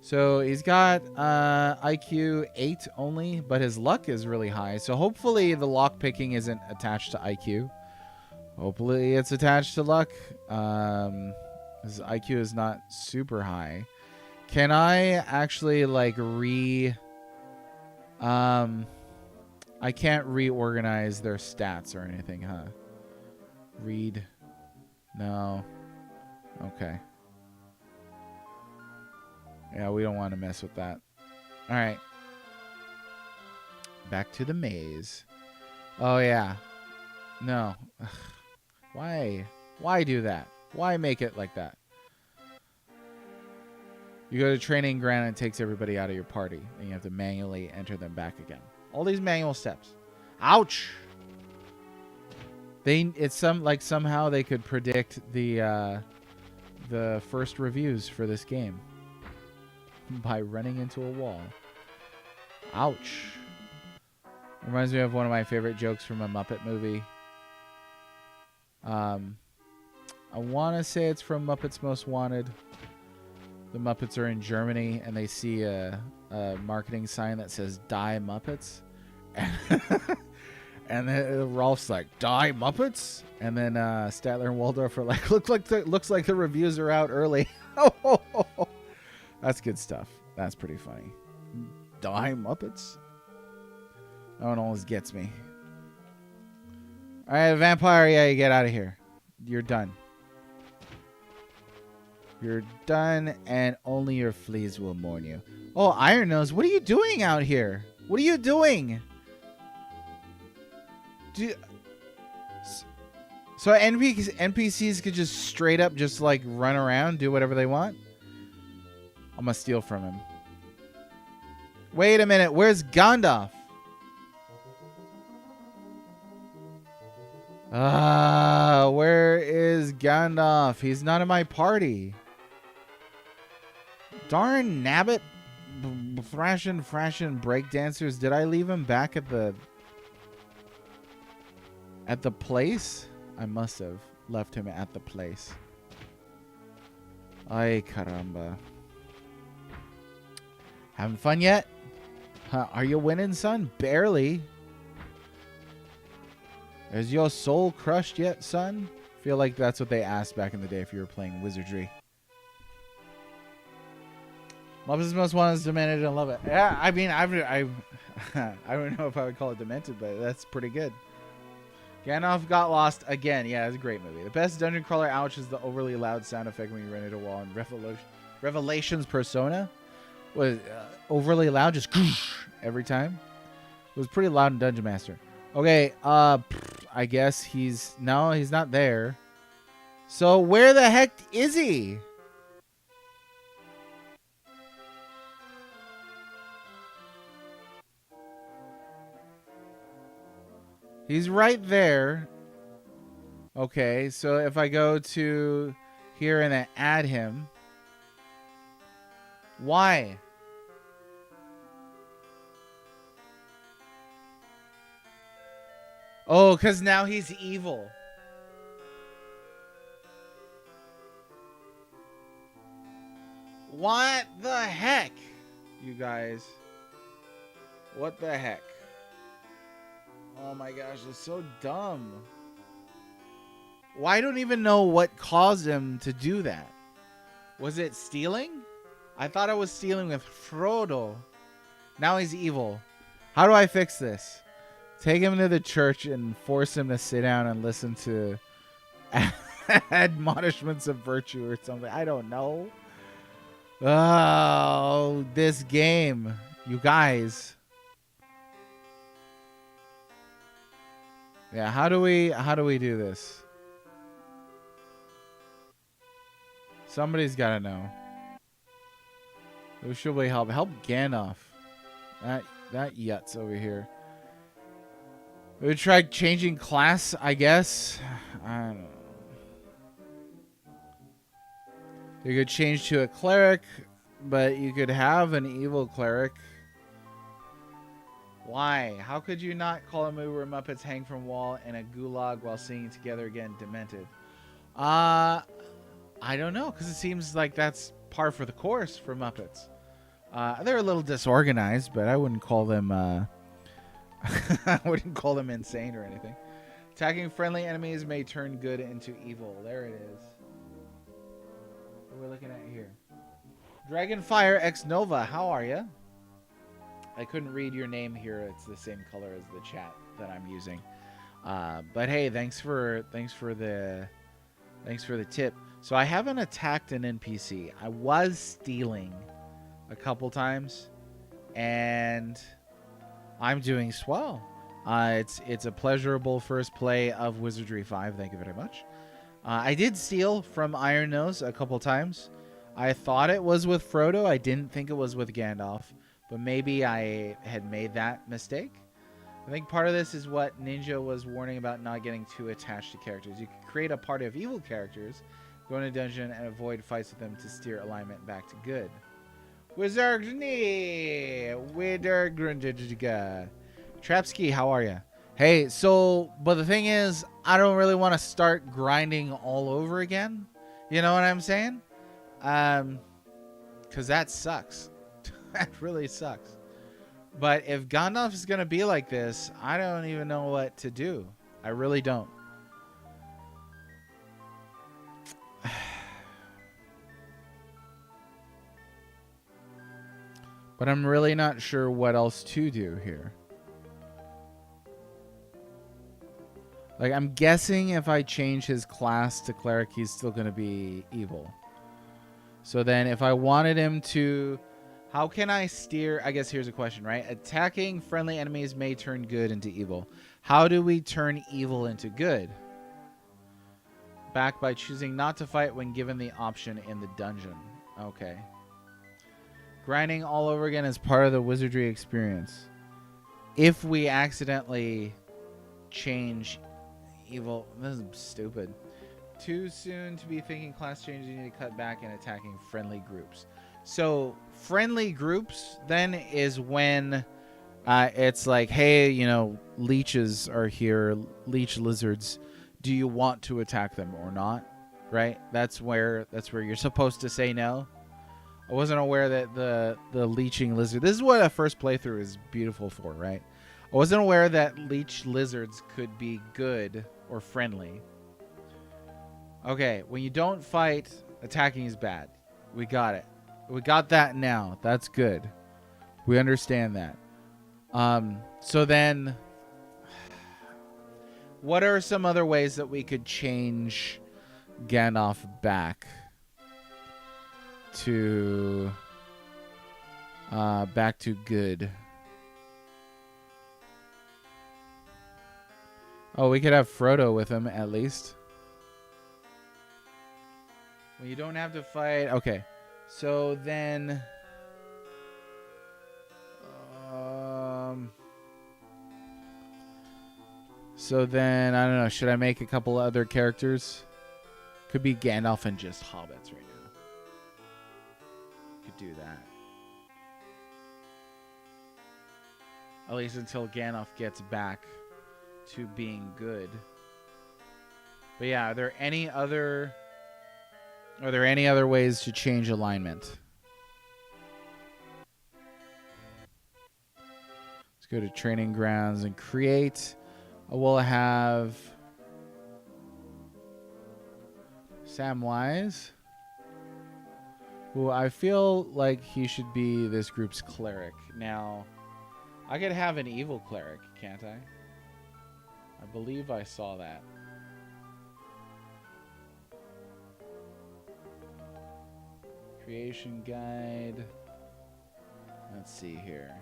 So he's got IQ 8 only, but his luck is really high. So hopefully the lock picking isn't attached to IQ. Hopefully it's attached to luck. His IQ is not super high. Can I actually like I can't reorganize their stats or anything, huh? Read. No. Okay. Yeah, we don't want to mess with that. All right. Back to the maze. Oh, yeah. No. Ugh. Why? Why do that? Why make it like that? You go to training ground and it takes everybody out of your party. And you have to manually enter them back again. All these manual steps. Ouch! It's somehow they could predict the first reviews for this game by running into a wall. Ouch. Reminds me of one of my favorite jokes from a Muppet movie. I want to say it's from Muppets Most Wanted. The Muppets are in Germany and they see a marketing sign that says "Die Muppets," and then Rolf's like, "Die Muppets," and then Statler and Waldorf are like, "Looks like the reviews are out early." That's good stuff. That's pretty funny. Die Muppets. That one always gets me. All right, vampire. Yeah, you get out of here. You're done. You're done, and only your fleas will mourn you. Oh, Iron Nose, what are you doing out here? What are you doing? Do, so NPCs could just straight up just like run around, do whatever they want? I'm gonna steal from him. Wait a minute, where's Gandalf? Where is Gandalf? He's not in my party. Darn nabbit. Thrashing breakdancers. Did I leave him back at the place? I must have left him at the place. Ay caramba. Having fun yet? Are you winning, son? Barely. Is your soul crushed yet, son? Feel like that's what they asked back in the day if you were playing Wizardry. Muppets Most Wanted is demented and love it. Yeah, I mean, I don't know if I would call it demented, but that's pretty good. Gandalf got lost again. Yeah, it's a great movie. The best dungeon crawler ouch is the overly loud sound effect when you run into a wall in Revelations Persona. Was overly loud, just every time. It was pretty loud in Dungeon Master. Okay, I guess he's not there. So where the heck is he? He's right there. Okay, so if I go to here and then add him. Why? Oh, because now he's evil. What the heck? You guys. What the heck? Oh my gosh, it's so dumb. Well, I don't even know what caused him to do that. Was it stealing? I thought I was stealing with Frodo. Now he's evil. How do I fix this? Take him to the church and force him to sit down and listen to admonishments of virtue or something. I don't know. Oh, this game. You guys. Yeah, how do we do this? Somebody's got to know. Who should we help? Help Gandalf. That yutz over here. We would try changing class, I guess. I don't know. You could change to a cleric, but you could have an evil cleric. Why? How could you not call a movie where Muppets hang from wall in a gulag while singing together again, demented? I don't know, because it seems like that's par for the course for Muppets. They're a little disorganized, but I wouldn't call them I wouldn't call them insane or anything. Attacking friendly enemies may turn good into evil. There it is. What are we looking at here? Dragonfire X Nova, how are you? I couldn't read your name here. It's the same color as the chat that I'm using. But hey, thanks for the tip. So I haven't attacked an NPC. I was stealing a couple times, and I'm doing swell. It's a pleasurable first play of Wizardry 5. Thank you very much. I did steal from Iron Nose a couple times. I thought it was with Frodo. I didn't think it was with Gandalf, but maybe I had made that mistake. I think part of this is what Ninja was warning about, not getting too attached to characters. You can create a party of evil characters, go in a dungeon, and avoid fights with them to steer alignment back to good. Wizardry! Trapski, how are you? Hey, so, but the thing is, I don't really want to start grinding all over again. You know what I'm saying? Because that sucks. That really sucks. But if Gandalf is going to be like this, I don't even know what to do. I really don't. But I'm really not sure what else to do here. Like, I'm guessing if I change his class to cleric, he's still going to be evil. So then if I wanted him to How can I steer? I guess here's a question, right? Attacking friendly enemies may turn good into evil. How do we turn evil into good? Back by choosing not to fight when given the option in the dungeon. Okay. Grinding all over again is part of the wizardry experience. If we accidentally change evil... This is stupid. Too soon to be thinking class changes. You need to cut back and attacking friendly groups. So friendly groups then is when it's like, hey, you know, leeches are here, leech lizards. Do you want to attack them or not? Right? That's where you're supposed to say no. I wasn't aware that the leeching lizard. This is what a first playthrough is beautiful for, right? I wasn't aware that leech lizards could be good or friendly. Okay, when you don't fight, attacking is bad. We got it. We got that now. That's good. We understand that. So then, what are some other ways that we could change Gandalf back to good? Oh, we could have Frodo with him at least. When you don't have to fight. Okay. So then I don't know, should I make a couple other characters? Could be Gandalf and just hobbits right now. Could do that. At least until Gandalf gets back to being good. But yeah, are there any other ways to change alignment? Let's go to training grounds and create. We'll have Samwise, who I feel like he should be this group's cleric. Now, I could have an evil cleric, can't I? I believe I saw that. Creation guide. Let's see here.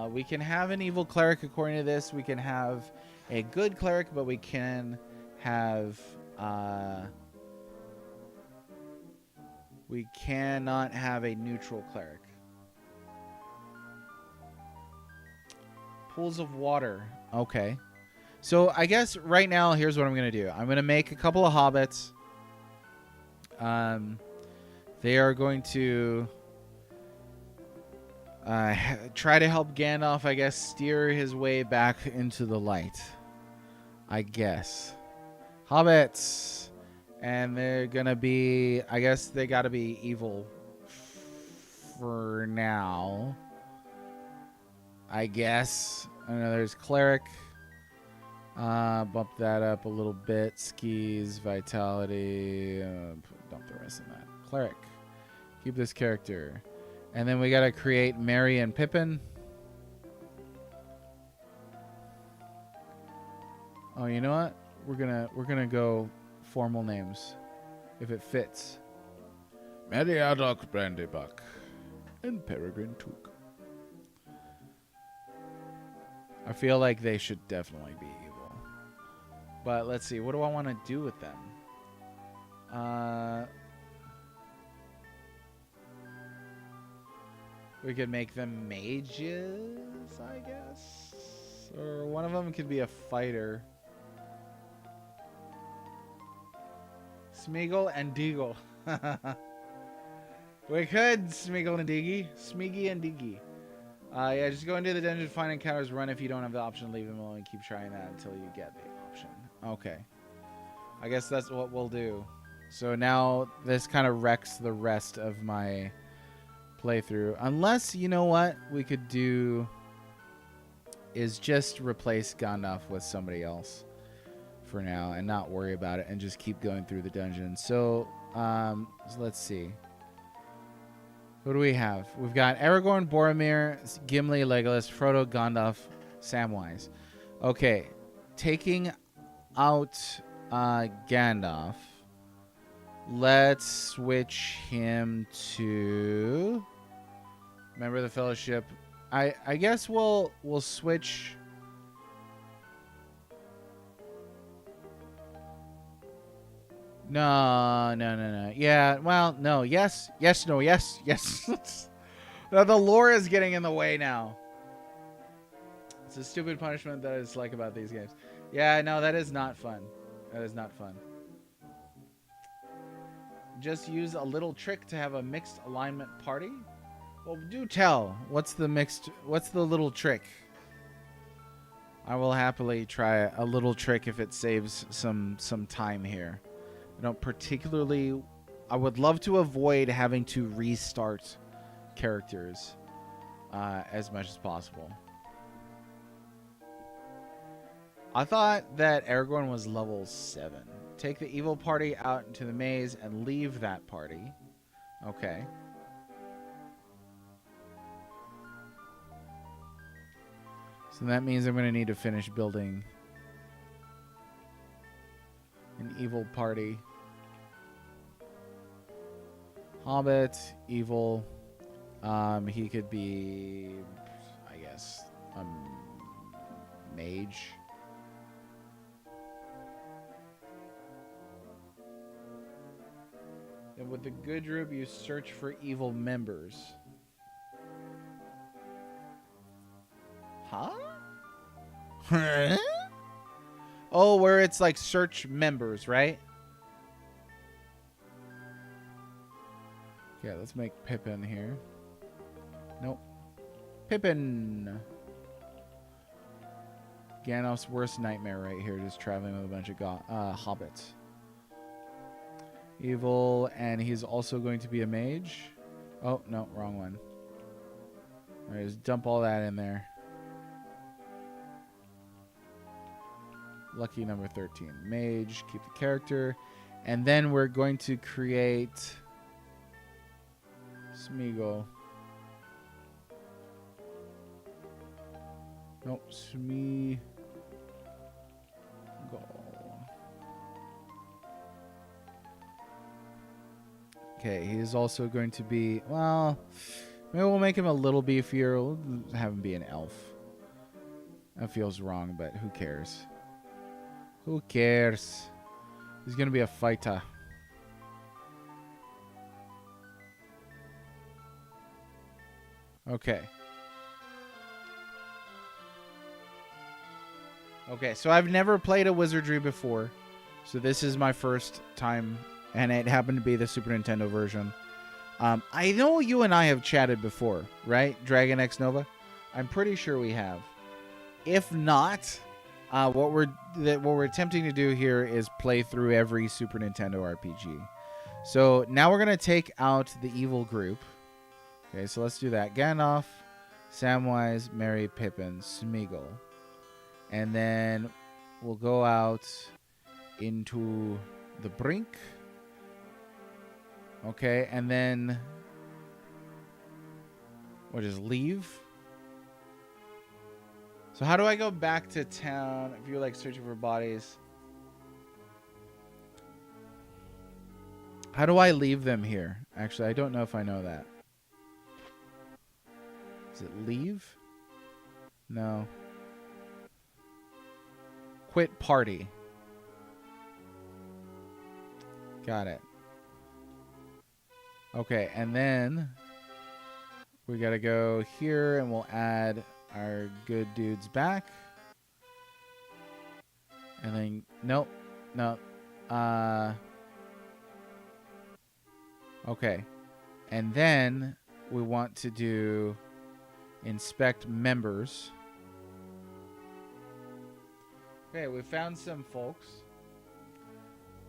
We can have an evil cleric according to this. We can have a good cleric, but we can have... we cannot have a neutral cleric. Pools of water. Okay. So I guess right now, here's what I'm going to do. I'm going to make a couple of hobbits. They are going to try to help Gandalf, I guess, steer his way back into the light. I guess. Hobbits. And they're going to be, I guess they got to be evil for now. I guess. I don't know, there's cleric. Bump that up a little bit. Skis, vitality. Dump the rest of that. Cleric. Keep this character. And then we got to create Merry and Pippin. Oh, you know what? We're gonna go formal names, if it fits. Mediadoc Brandybuck and Peregrine Took. I feel like they should definitely be evil. But let's see. What do I want to do with them? We could make them mages, I guess. Or one of them could be a fighter. Smeagol and Deagle. We could Smeagol and Diggy. Smeagy and Diggy. Yeah, just go into the dungeon, find encounters, run. If you don't have the option, leave them alone and keep trying that until you get the option. Okay. I guess that's what we'll do. So now this kind of wrecks the rest of my playthrough. Unless, you know what we could do is just replace Gandalf with somebody else for now and not worry about it and just keep going through the dungeon. So let's see. Who do we have? We've got Aragorn, Boromir, Gimli, Legolas, Frodo, Gandalf, Samwise. Okay, taking out Gandalf. Let's switch him to member of the Fellowship. I guess we'll switch. No. Yeah, well, no. Yes, no, yes. No, the lore is getting in the way now. It's a stupid punishment that I dislike about these games. Yeah, no, that is not fun. That is not fun. Just use a little trick to have a mixed alignment party. Well, do tell. What's the little trick? I will happily try a little trick if it saves some time here. I don't particularly... I would love to avoid having to restart characters as much as possible. I thought that Aragorn was level 7. Take the evil party out into the maze and leave that party. Okay. So that means I'm going to need to finish building an evil party. Hobbit, evil. He could be, I guess, a mage. And with the good group, you search for evil members. Huh? Oh, where it's like search members, right? Yeah, let's make Pippin here. Nope. Pippin. Gandalf's worst nightmare right here, just traveling with a bunch of hobbits. Evil, and he's also going to be a mage. Oh, no, wrong one. All right, just dump all that in there. Lucky number 13. Mage, keep the character. And then we're going to create Smeagol. Nope, Smeagol. Okay, he's also going to be, well, maybe we'll make him a little beefier. We'll have him be an elf. That feels wrong, but who cares? Who cares? He's going to be a fighter. Okay. Okay, so I've never played a Wizardry before. So this is my first time, and it happened to be the Super Nintendo version. I know you and I have chatted before, right? Dragon X Nova? I'm pretty sure we have. If not, what we're attempting to do here is play through every Super Nintendo RPG. So now we're going to take out the evil group. Okay, so let's do that. Gandalf, Samwise, Merry, Pippin, Smeagol. And then we'll go out into the brink. Okay, and then we'll just leave. So how do I go back to town if you're like searching for bodies? How do I leave them here? Actually, I don't know if I know that. Is it leave? No. Quit party. Got it. Okay, and then we gotta go here and we'll add our good dudes back. And then, nope, no. Okay. And then we want to do inspect members. Okay, we found some folks.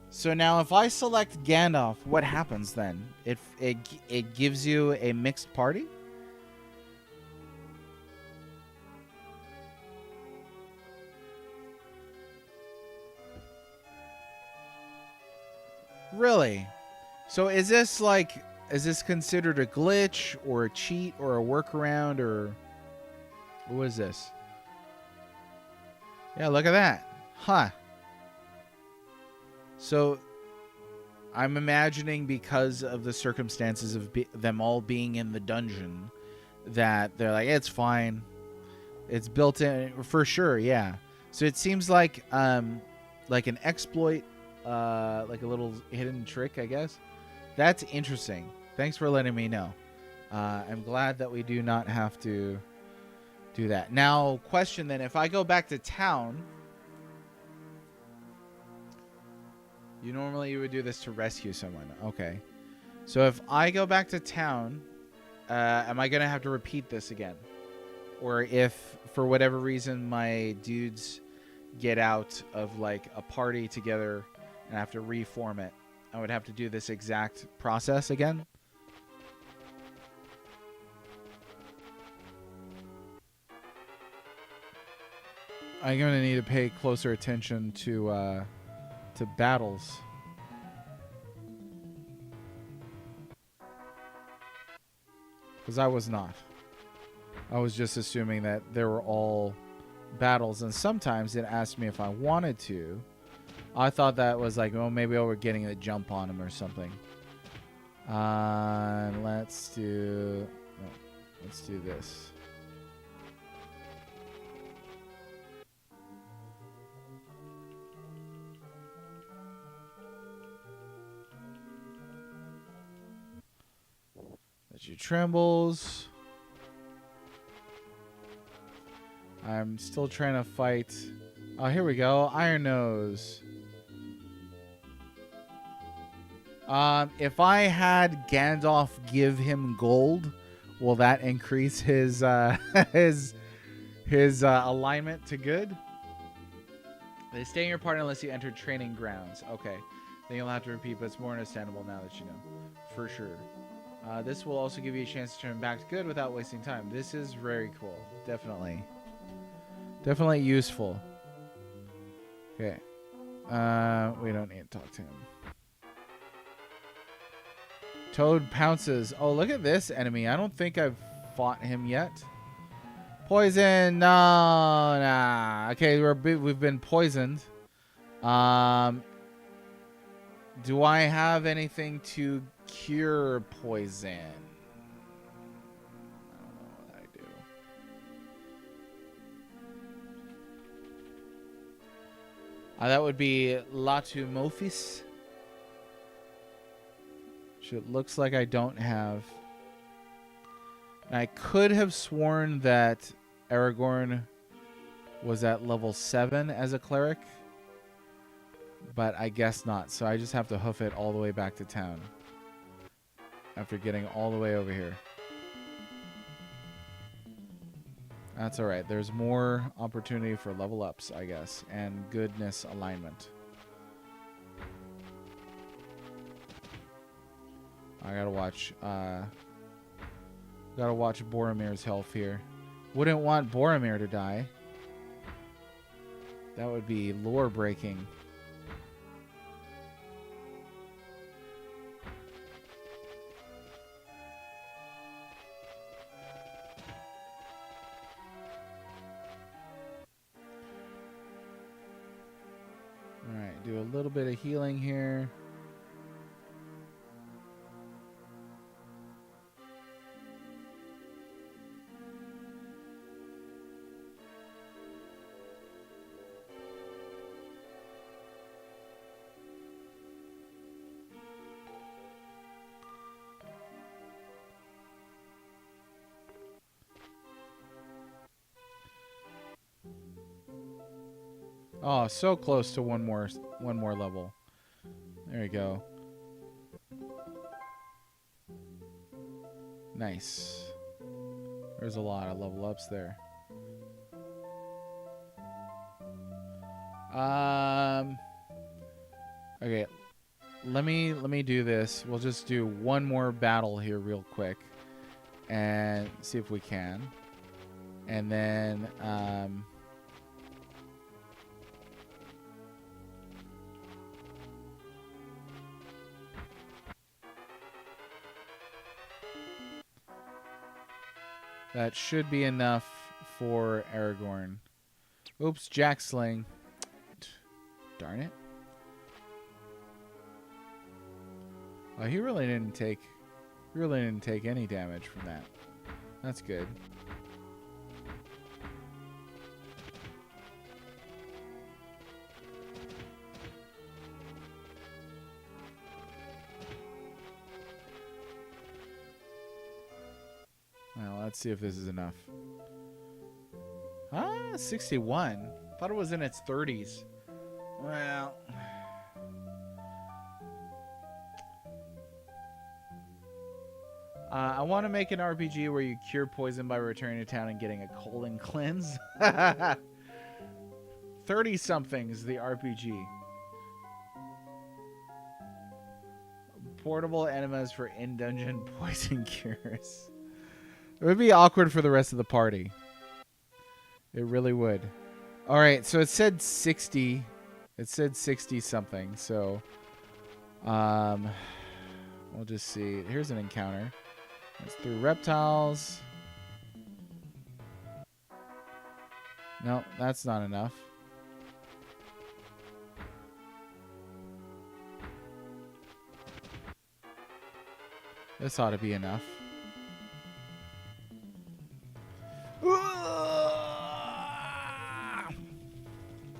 So now if I select Gandalf, what happens then? It gives you a mixed party? Really? So is this considered a glitch or a cheat or a workaround or what is this? Yeah, look at that. Huh. So I'm imagining because of the circumstances of them all being in the dungeon that they're like, it's fine. It's built in for sure. Yeah. So it seems like an exploit, like a little hidden trick, I guess. That's interesting. Thanks for letting me know. I'm glad that we do not have to do that. Now, question then, if I go back to town, you would do this to rescue someone. Okay. So if I go back to town, am I going to have to repeat this again? Or if, for whatever reason, my dudes get out of, like, a party together and I have to reform it, I would have to do this exact process again? I'm going to need to pay closer attention to battles. Because I was not. I was just assuming that there were all battles, and sometimes it asked me if I wanted to. I thought that was like, well, maybe we're getting a jump on him or something. Let's do this. That you trembles. I'm still trying to fight. Oh, here we go. Iron Nose. If I had Gandalf give him gold, will that increase his his alignment to good? They stay in your party unless you enter training grounds. Okay. Then you'll have to repeat, but it's more understandable now that you know. For sure. This will also give you a chance to turn back to good without wasting time. This is very cool. Definitely. Definitely useful. Okay. We don't need to talk to him. Toad pounces. Oh, look at this enemy. I don't think I've fought him yet. Poison. No, nah. Okay, we've been poisoned. Do I have anything to cure poison? I don't know what I do. That would be Latumofis. Which it looks like I don't have. And I could have sworn that Aragorn was at level 7 as a cleric. But I guess not. So I just have to hoof it all the way back to town. After getting all the way over here. That's alright. There's more opportunity for level ups, I guess. And goodness alignment. I gotta watch Boromir's health here. Wouldn't want Boromir to die. That would be lore breaking. Alright, do a little bit of healing here. Oh, so close to one more level. There you go. Nice. There's a lot of level ups there. Okay. Let me do this. We'll just do one more battle here real quick and see if we can. And then that should be enough for Aragorn. Oops, Jack Sling. Darn it. Oh, he really didn't take any damage from that. That's good. Well, let's see if this is enough. 61. Thought it was in its 30s. Well, I want to make an RPG where you cure poison by returning to town and getting a colon cleanse. 30-somethings, the RPG. Portable enemas for in-dungeon poison cures. It would be awkward for the rest of the party. It really would. All right, so it said 60. It said 60-something, so we'll just see. Here's an encounter. It's through reptiles. No, that's not enough. This ought to be enough.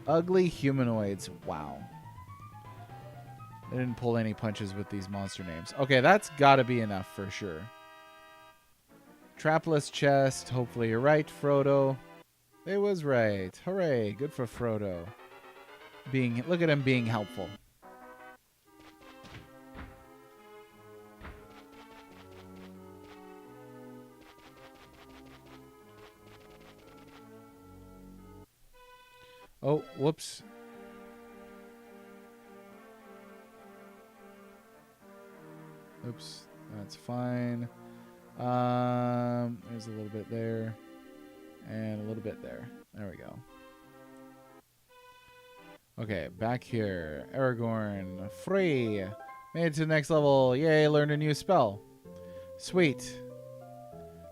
Ugly humanoids. Wow. I didn't pull any punches with these monster names. Okay, that's got to be enough for sure. Trapless chest. Hopefully you're right, Frodo. It was right. Hooray. Good for Frodo. Look at him being helpful. Oh, whoops. Oops, that's fine. There's a little bit there. And a little bit there. There we go. Okay, back here. Aragorn, free. Made it to the next level. Yay, learned a new spell. Sweet.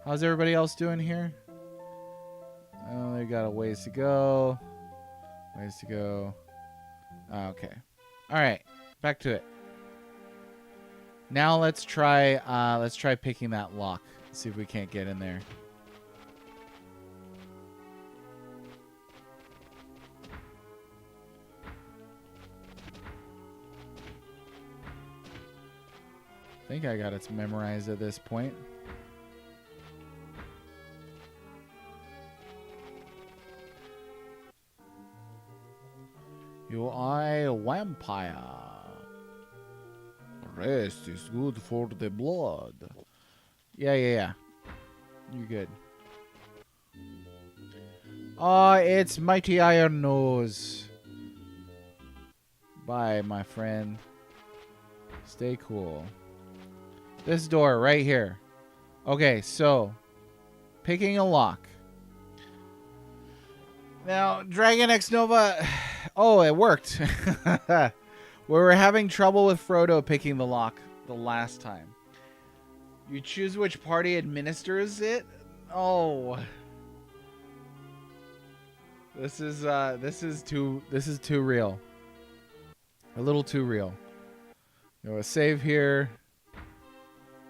How's everybody else doing here? Oh, they got a ways to go. Ways to go. Okay. All right. Back to it. Now let's try picking that lock. See if we can't get in there. I think I got it memorized at this point. You are a vampire. Rest is good for the blood. Yeah. You good. Oh, it's Mighty Iron Nose. Bye, my friend. Stay cool. This door right here. Okay, so picking a lock. Now, Dragon X Nova. Oh, it worked. We were having trouble with Frodo picking the lock the last time. You choose which party administers it. Oh, this is too real. A little too real. Go save here,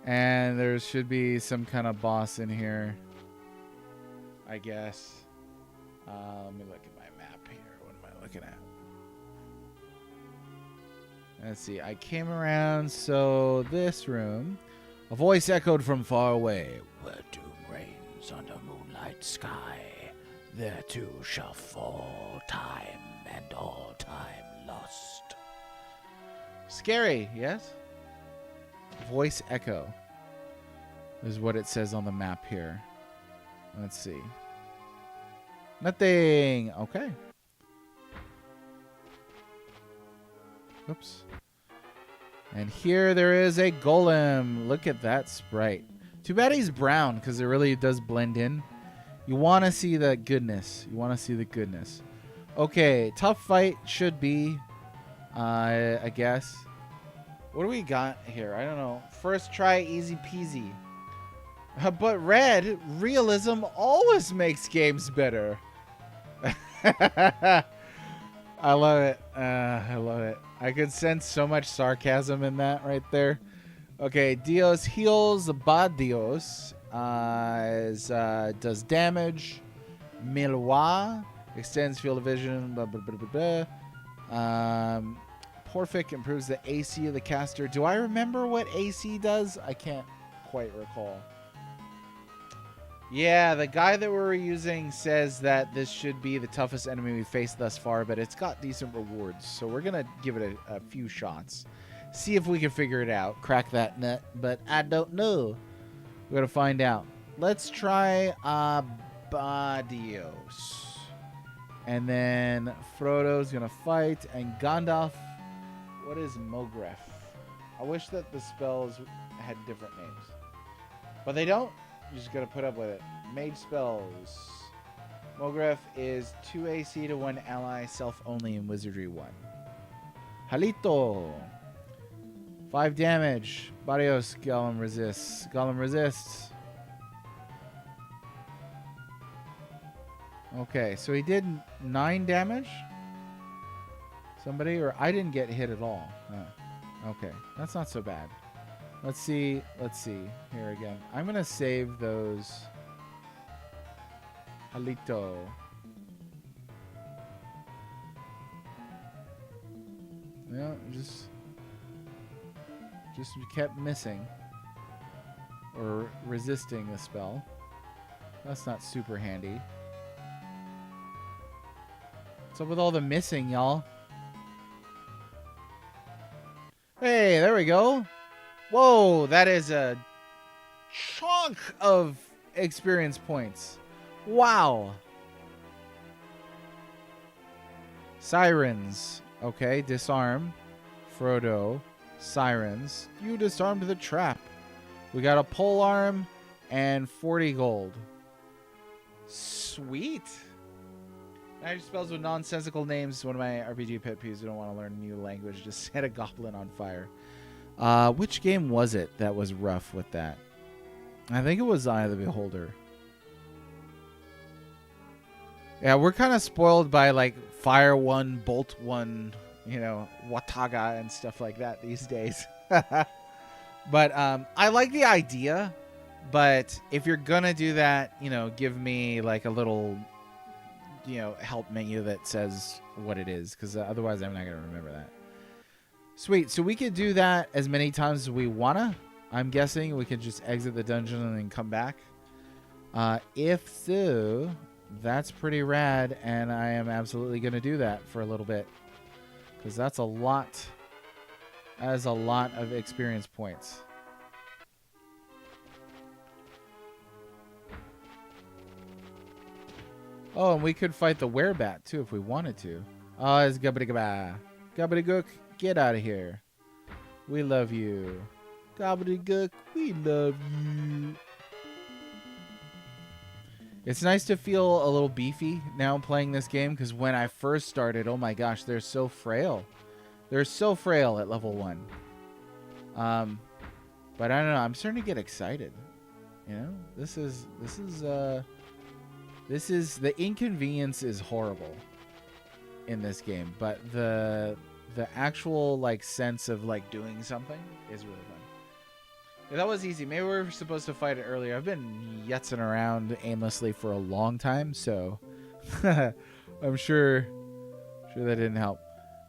and there should be some kind of boss in here, I guess. Let me look at my map here. What am I looking at? Let's see. I came around, so this room. A voice echoed from far away. Where doom reigns under moonlight sky, there too shall fall time and all time lost. Scary, yes? Voice echo is what it says on the map here. Let's see. Nothing. Okay. Oops. And here there is a golem. Look at that sprite. Too bad he's brown because it really does blend in. You want to see the goodness. You want to see the goodness. Okay, tough fight should be, I guess. What do we got here? I don't know. First try, easy peasy. But Red, realism always makes games better. I love it. I love it. I could sense so much sarcasm in that right there. Okay, Dios heals, Bad Dios does damage. Milwa extends field of vision. Blah, blah, blah, blah, blah. Porfic improves the AC of the caster. Do I remember what AC does? I can't quite recall. Yeah, the guy that we're using says that this should be the toughest enemy we've faced thus far, but it's got decent rewards. So we're going to give it a few shots. See if we can figure it out. Crack that nut, but I don't know. We're going to find out. Let's try Badios. And then Frodo's going to fight. And Gandalf. What is Mogref? I wish that the spells had different names. But they don't. You just gotta put up with it. Mage spells. Mogref is 2 AC to 1 ally, self only in Wizardry 1. Halito. 5 damage. Barrios. Gollum resists. Gollum resists. Okay, so he did 9 damage? Somebody? Or I didn't get hit at all. Okay, that's not so bad. Let's see. Here again. I'm going to save those. Halito. Yeah, just kept missing. Or resisting the spell. That's not super handy. What's up with all the missing, y'all? Hey, there we go. Whoa, that is a chunk of experience points. Wow. Sirens. Okay, disarm. Frodo. Sirens. You disarmed the trap. We got a pole arm and 40 gold. Sweet. Magic spells with nonsensical names. One of my RPG pet peeves. I don't want to learn a new language. Just set a goblin on fire. Which game was it that was rough with that? I think it was Eye of the Beholder. Yeah, we're kind of spoiled by like Fire 1, Bolt 1, you know, Wataga and stuff like that these days. But I like the idea, but if you're gonna do that, you know, give me like a little, you know, help menu that says what it is, because otherwise I'm not gonna remember that. Sweet. So we could do that as many times as we wanna. I'm guessing we could just exit the dungeon and then come back. If so, that's pretty rad, and I am absolutely gonna do that for a little bit, because that's a lot. That is a lot of experience points. Oh, and we could fight the werebat too if we wanted to. Oh, it's Gabba-Gabba. Gabba-Gook, get out of here. We love you. Gabba-Gook, we love you. It's nice to feel a little beefy now playing this game, because when I first started, oh my gosh, they're so frail. They're so frail at level 1. But I don't know. I'm starting to get excited. You know, this is the inconvenience is horrible in this game, but the actual like sense of like doing something is really fun. Yeah, that was easy. Maybe we were supposed to fight it earlier. I've been yutzing around aimlessly for a long time, so I'm sure that didn't help.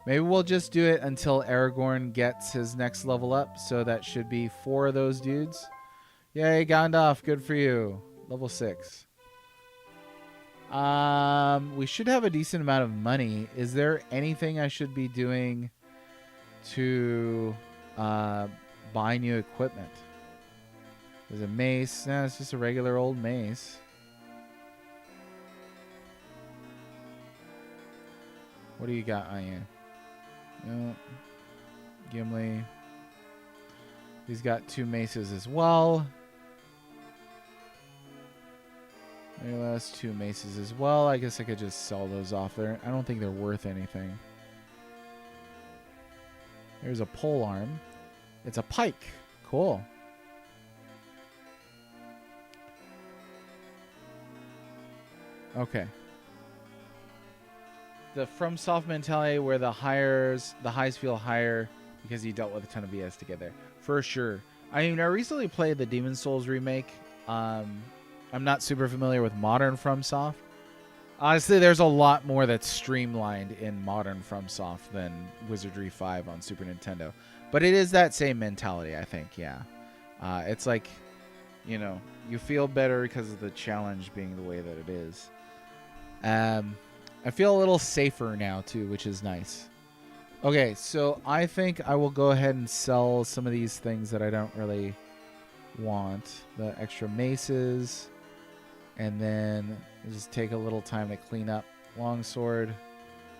Maybe we'll just do it until Aragorn gets his next level up, so that should be 4 of those dudes. Yay, Gandalf, good for you. Level 6. We should have a decent amount of money. Is there anything I should be doing to buy new equipment? There's a mace. No, it's just a regular old mace. What do you got on you? No. Gimli. He's got 2 maces as well. Legolas, 2 maces as well. I guess I could just sell those off there. I don't think they're worth anything. There's a pole arm. It's a pike. Cool. Okay. The FromSoft mentality where the highs feel higher because you dealt with a ton of BS to get there. For sure. I mean, I recently played the Demon's Souls remake. I'm not super familiar with modern FromSoft. Honestly, there's a lot more that's streamlined in modern FromSoft than Wizardry V on Super Nintendo. But it is that same mentality, I think, yeah. It's like, you know, you feel better because of the challenge being the way that it is. I feel a little safer now, too, which is nice. Okay, so I think I will go ahead and sell some of these things that I don't really want. The extra maces. And then just take a little time to clean up. Longsword.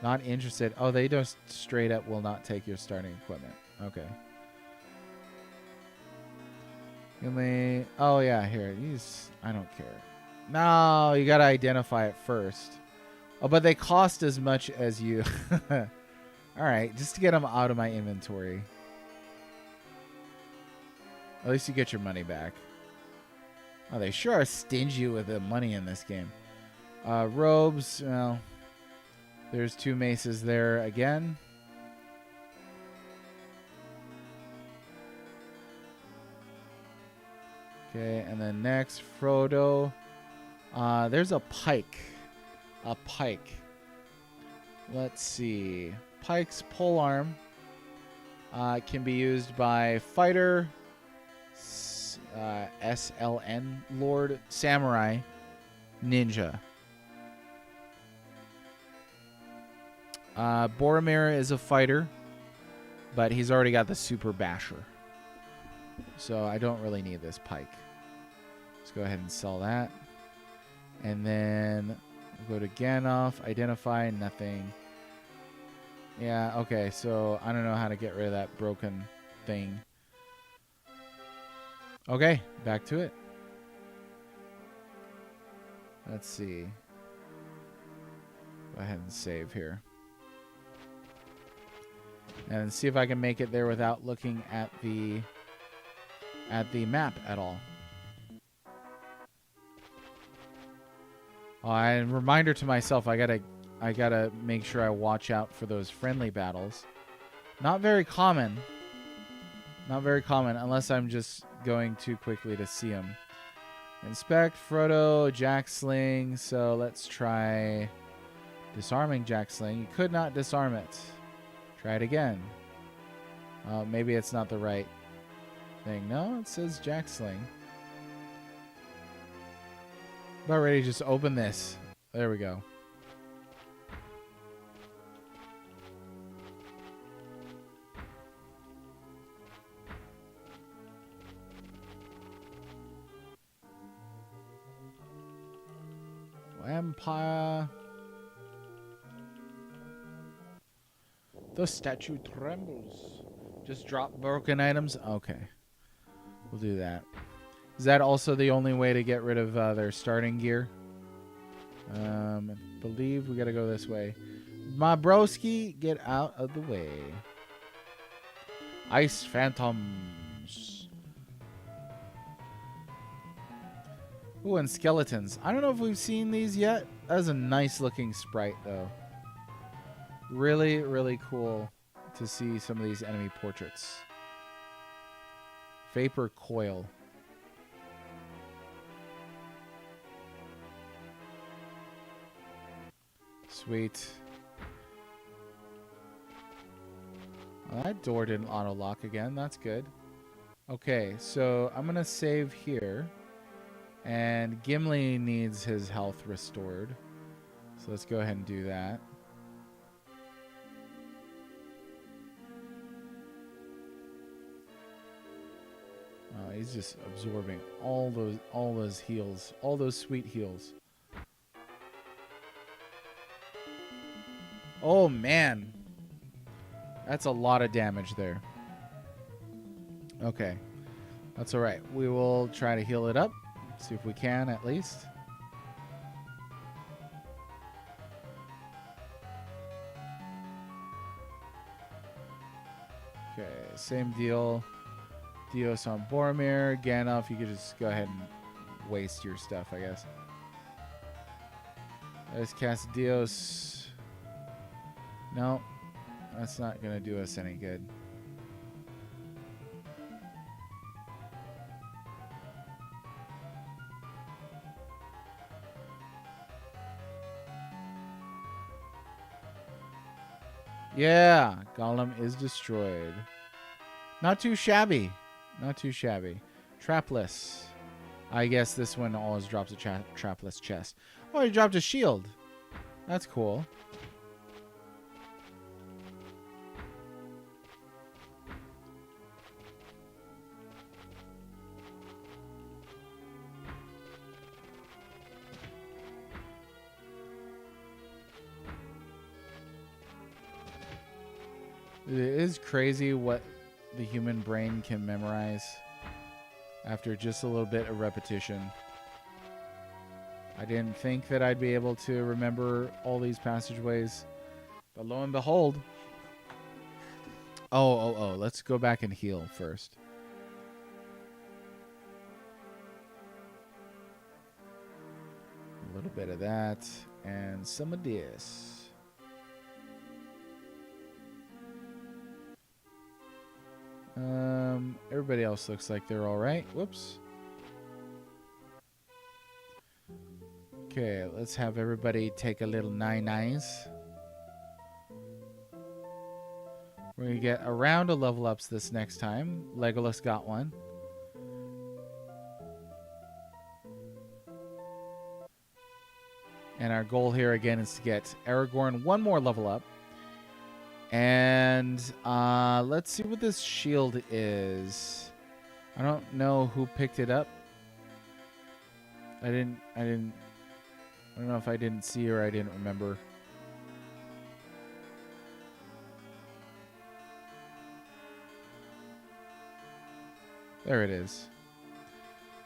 Not interested. Oh, they just straight up will not take your starting equipment. Okay. Oh, yeah, here. I don't care. No, you got to identify it first. Oh, but they cost as much as you. All right, just to get them out of my inventory. At least you get your money back. Oh, they sure are stingy with the money in this game. Robes, well, there's 2 maces there again. Okay, and then next, Frodo. There's a pike. A pike. Let's see. Pike's polearm can be used by fighter, SLN, Lord, Samurai, Ninja. Boromir is a fighter, but he's already got the Super Basher. So I don't really need this pike. Let's go ahead and sell that. And then we'll go to Gandalf, identify, nothing. Yeah, okay, so I don't know how to get rid of that broken thing. Okay, back to it. Let's see. Go ahead and save here. And see if I can make it there without looking at the map at all. Oh, and reminder to myself, I gotta make sure I watch out for those friendly battles. Not very common. Not very common unless I'm just going too quickly to see them. Inspect, Frodo, Jack Sling. So let's try disarming Jack Sling. You could not disarm it. Try it again. Maybe it's not the right thing. No, it says Jack Sling. About ready to just open this. There we go. Empire. The statue trembles. Just drop broken items? Okay. We'll do that. Is that also the only way to get rid of their starting gear? I believe we gotta go this way. My broski, get out of the way. Ice Phantoms. Ooh, and skeletons. I don't know if we've seen these yet. That's a nice looking sprite, though. Really, really cool to see some of these enemy portraits. Vapor Coil. Sweet. Well, that door didn't auto-lock again. That's good. Okay, so I'm going to save here. And Gimli needs his health restored. So let's go ahead and do that. He's just absorbing all those heals, all those sweet heals. Oh man, that's a lot of damage there. Okay, that's all right. We will try to heal it up. See if we can at least. Okay, same deal. Dios on Boromir. Gandalf, you could just go ahead and waste your stuff, I guess. Let's cast Dios. No, that's not going to do us any good. Yeah, Golem is destroyed. Not too shabby. Not too shabby. Trapless. I guess this one always drops a trapless chest. Oh, he dropped a shield. That's cool. It is crazy what the human brain can memorize after just a little bit of repetition. I didn't think that I'd be able to remember all these passageways, but lo and behold. Oh, let's go back and heal first. A little bit of that and some of this. Everybody else looks like they're all right. Whoops. Okay, let's have everybody take a little nines. We're going to get a round of level ups this next time. Legolas got one. And our goal here again is to get Aragorn one more level up. And let's see what this shield is. I don't know who picked it up. I don't know if I didn't see or I didn't remember. There it is.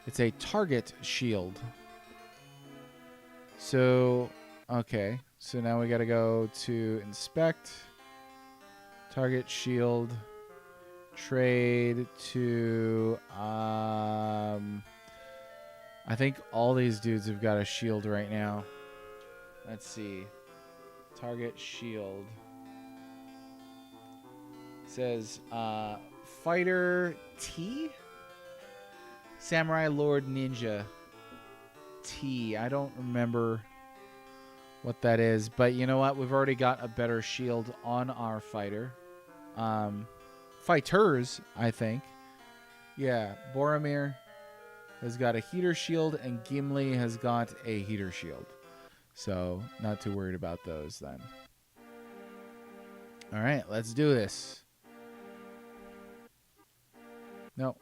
It's a target shield. So, okay. So now we got to go to inspect. Target shield. Trade to... I think all these dudes have got a shield right now. Let's see. Target shield. It says Fighter T? Samurai Lord Ninja T. I don't remember what that is. But you know what? We've already got a better shield on our fighter. Fighters, I think. Yeah, Boromir has got a heater shield and Gimli has got a heater shield. So, not too worried about those then. All right, let's do this. No.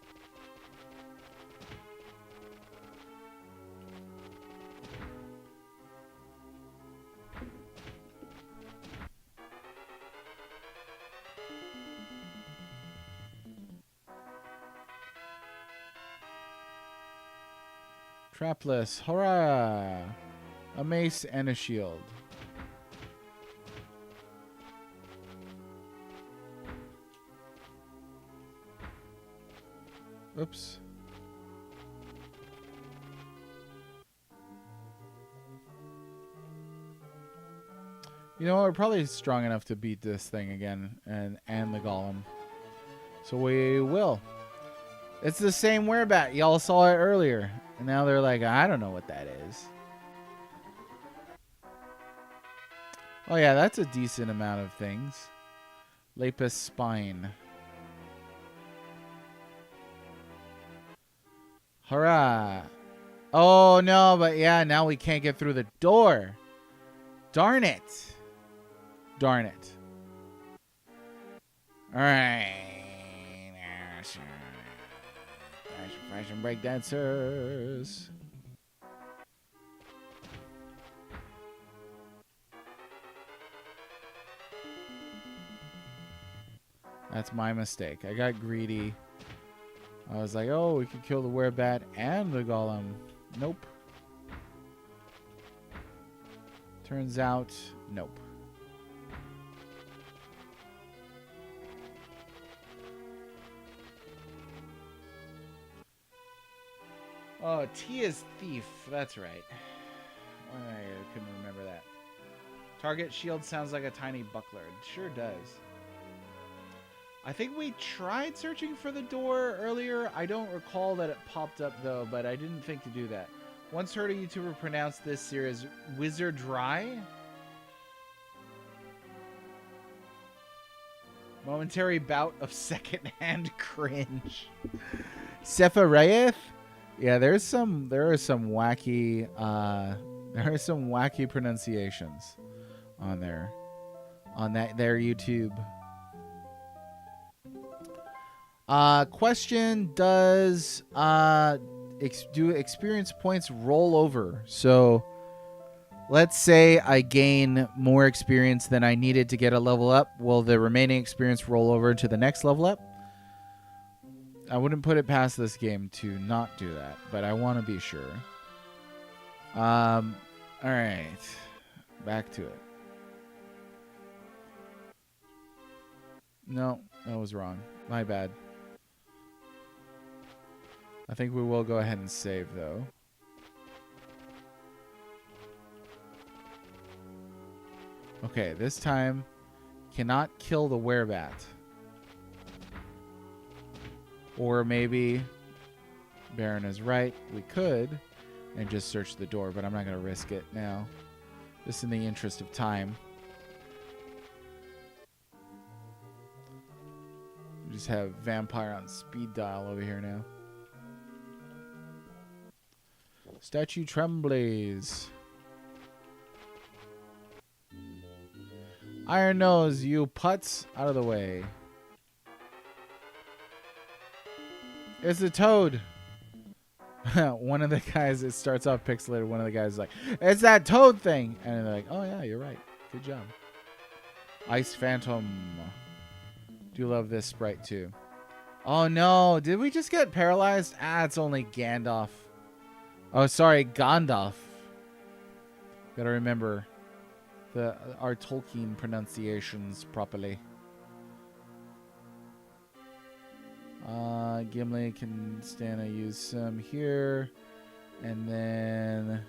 Trapless. Hurrah! A mace and a shield. Oops. You know, we're probably strong enough to beat this thing again and the golem. So we will. It's the same werebat. Y'all saw it earlier. And now they're like, I don't know what that is. Oh, yeah, that's a decent amount of things. Lapis spine. Hurrah. Oh, no, but yeah, now we can't get through the door. Darn it. Darn it. All right. Fashion break dancers. That's my mistake. I got greedy. I was like, oh, we could kill the werebat and the golem. Nope. Turns out, nope. Oh, T is thief. That's right. I couldn't remember that. Target shield sounds like a tiny buckler. It sure does. I think we tried searching for the door earlier. I don't recall that it popped up, though, but I didn't think to do that. Once heard a YouTuber pronounce this series Wizardry. Momentary bout of secondhand cringe. Sepharayeth? Yeah, there are some wacky pronunciations on there. On their YouTube. Question, does do experience points roll over? So let's say I gain more experience than I needed to get a level up. Will the remaining experience roll over to the next level up? I wouldn't put it past this game to not do that, but I want to be sure. All right. Back to it. No, that was wrong. My bad. I think we will go ahead and save, though. Okay, this time, cannot kill the werebat. Or maybe Baron is right. We could and just search the door, but I'm not going to risk it now. Just in the interest of time. We just have vampire on speed dial over here now. Statue trembles. Iron Nose, you putz, out of the way. It's a toad. One of the guys, it starts off pixelated. One of the guys is like, it's that toad thing. And they're like, oh yeah, you're right. Good job. Ice Phantom. Do love this sprite too. Oh no, did we just get paralyzed? Ah, it's only Gandalf. Oh, sorry, Gandalf. Gotta remember our Tolkien pronunciations properly. Gimli can stand and use some here. And then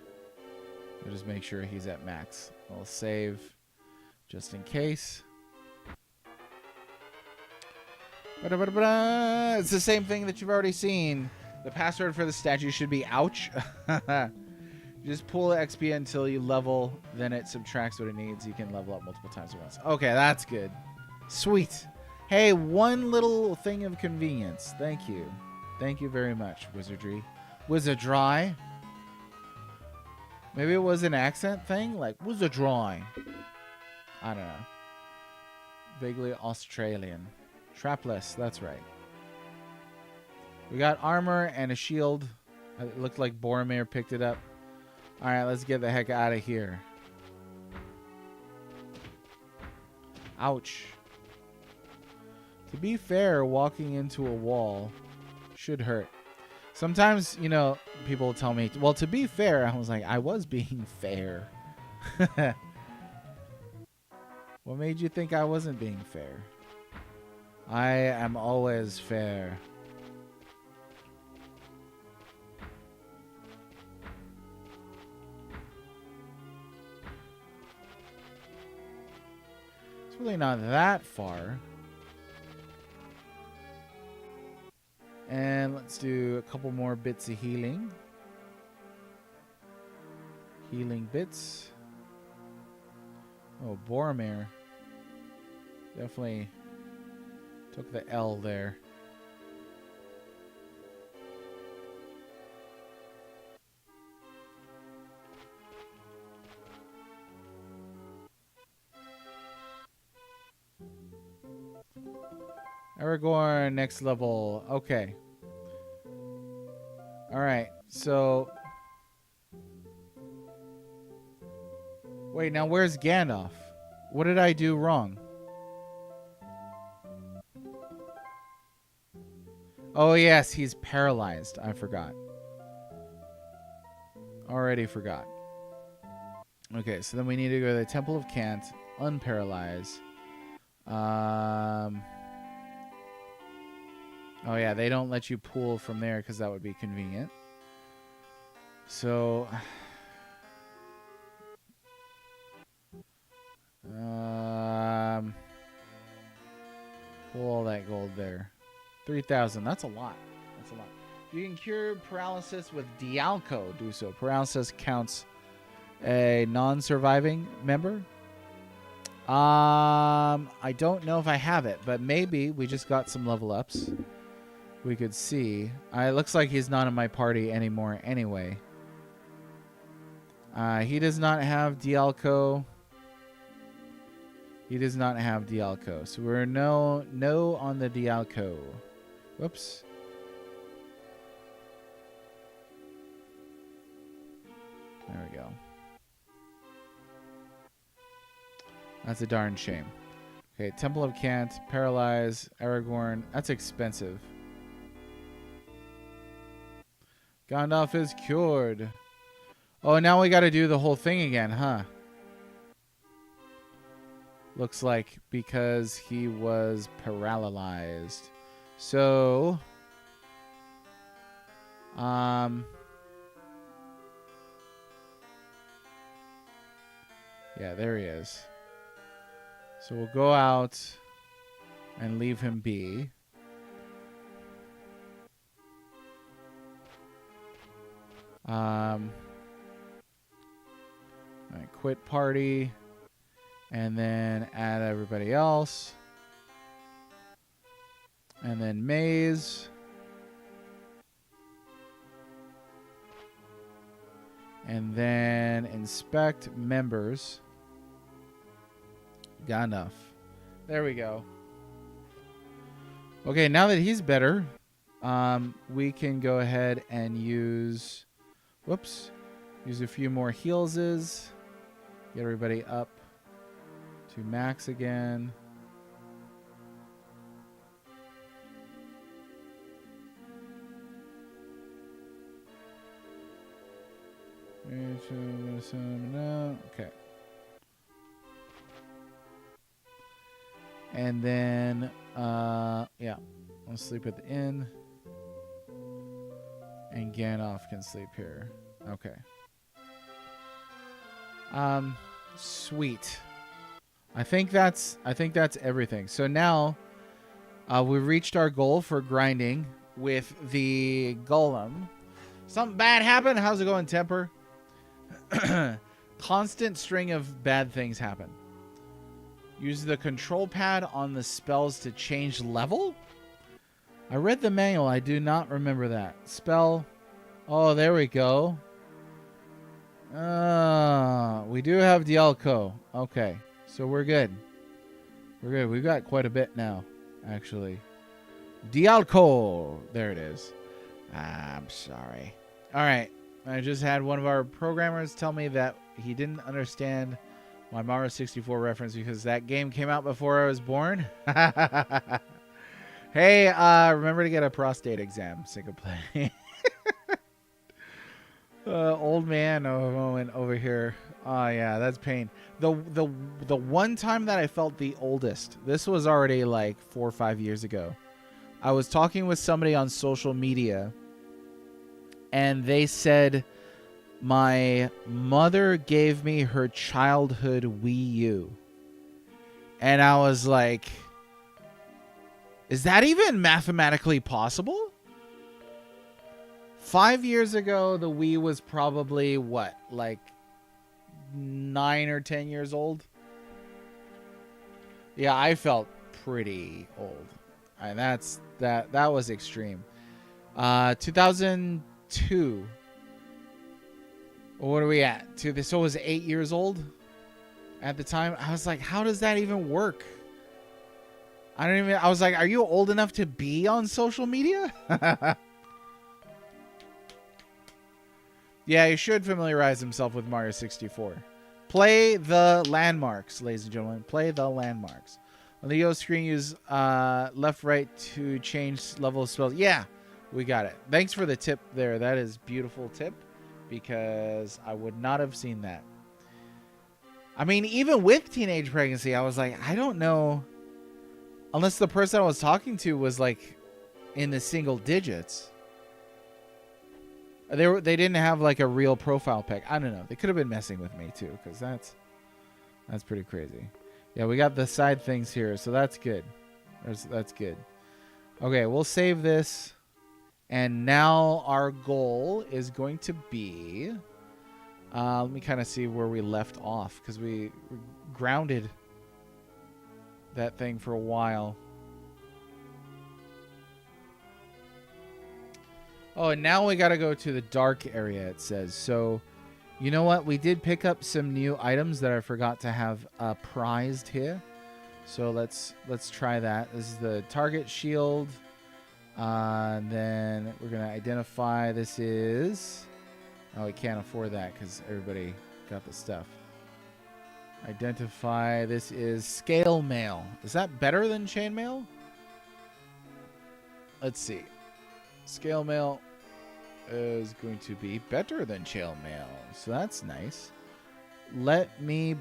we'll just make sure he's at max. I'll save just in case. It's the same thing that you've already seen. The password for the statue should be ouch. Just pull XP until you level, then it subtracts what it needs. You can level up multiple times at once. Okay, that's good. Sweet. Hey, one little thing of convenience. Thank you. Thank you very much, Wizardry. Wizardry. Maybe it was an accent thing, like Wizardry. I don't know. Vaguely Australian. Trapless, that's right. We got armor and a shield. It looked like Boromir picked it up. All right, let's get the heck out of here. Ouch. To be fair, walking into a wall should hurt. Sometimes, you know, people tell me, well, to be fair, I was like, I was being fair. What made you think I wasn't being fair? I am always fair. It's really not that far. And let's do a couple more bits of healing. Healing bits. Oh, Boromir. Definitely took the L there. Aragorn, next level. Okay. Alright, so... Wait, now where's Gandalf? What did I do wrong? Oh, yes, he's paralyzed. I forgot. Already forgot. Okay, so then we need to go to the Temple of Cant, unparalyze. Oh, yeah, they don't let you pull from there because that would be convenient. So... pull all that gold there. 3,000. That's a lot. That's a lot. You can cure paralysis with Dialco. Do so. Paralysis counts a non-surviving member. I don't know if I have it, but maybe we just got some level ups. We could see. It looks like he's not in my party anymore anyway. He does not have Dialco. He does not have Dialco. So we're no on the Dialco. Whoops. There we go. That's a darn shame. Okay, Temple of Cant, Paralyze, Aragorn. That's expensive. Gandalf is cured. Oh, now we got to do the whole thing again, huh? Looks like because he was paralyzed. So, yeah, there he is. So we'll go out and leave him be. I quit party and then add everybody else. And then Maze. And then inspect members. Got enough. There we go. Okay, now that he's better, we can go ahead and use... Whoops. Use a few more healses. Get everybody up to max again. Okay. And then, yeah, I'll sleep at the inn. And Gandalf can sleep here. Okay. Sweet. I think that's everything. So now, we've reached our goal for grinding with the golem. Something bad happened. How's it going, Temper? Constant string of bad things happen. Use the control pad on the spells to change level? I read the manual. I do not remember that. Spell. Oh, there we go. We do have Dialco. Okay. So we're good. We're good. We've got quite a bit now, actually. Dialco. There it is. I'm sorry. All right. I just had one of our programmers tell me that he didn't understand my Mario 64 reference because that game came out before I was born. Hey, remember to get a prostate exam. Single play. Old man moment over here. Oh yeah, that's pain. The one time that I felt the oldest, this was already like 4 or 5 years ago. I was talking with somebody on social media, and they said my mother gave me her childhood Wii U. And I was like, is that even mathematically possible? 5 years ago, the Wii was probably what, like 9 or 10 years old? Yeah, I felt pretty old. And that was extreme. 2002. What are we at? So it was 8 years old at the time. I was like, how does that even work? I was like, are you old enough to be on social media? Yeah, he should familiarize himself with Mario 64. Play the landmarks, ladies and gentlemen. Play the landmarks. On the yellow screen, use left, right to change level of spells. Yeah, we got it. Thanks for the tip there. That is beautiful tip, because I would not have seen that. I mean, even with teenage pregnancy, I was like, I don't know. Unless the person I was talking to was like in the single digits. They didn't have like a real profile pic. I don't know. They could have been messing with me too, because that's pretty crazy. Yeah, we got the side things here, so that's good. That's good. Okay, we'll save this. And now our goal is going to be... let me kind of see where we left off, because we grounded that thing for a while. Oh, and now we got to go to the dark area, it says. So, you know what? We did pick up some new items that I forgot to have prized here. So let's try that. This is the target shield. And then we're going to identify this is... Oh, we can't afford that because everybody got the stuff. Identify this is scale mail. Is that better than chainmail? Let's see. Scale mail is going to be better than chainmail. So that's nice. Let me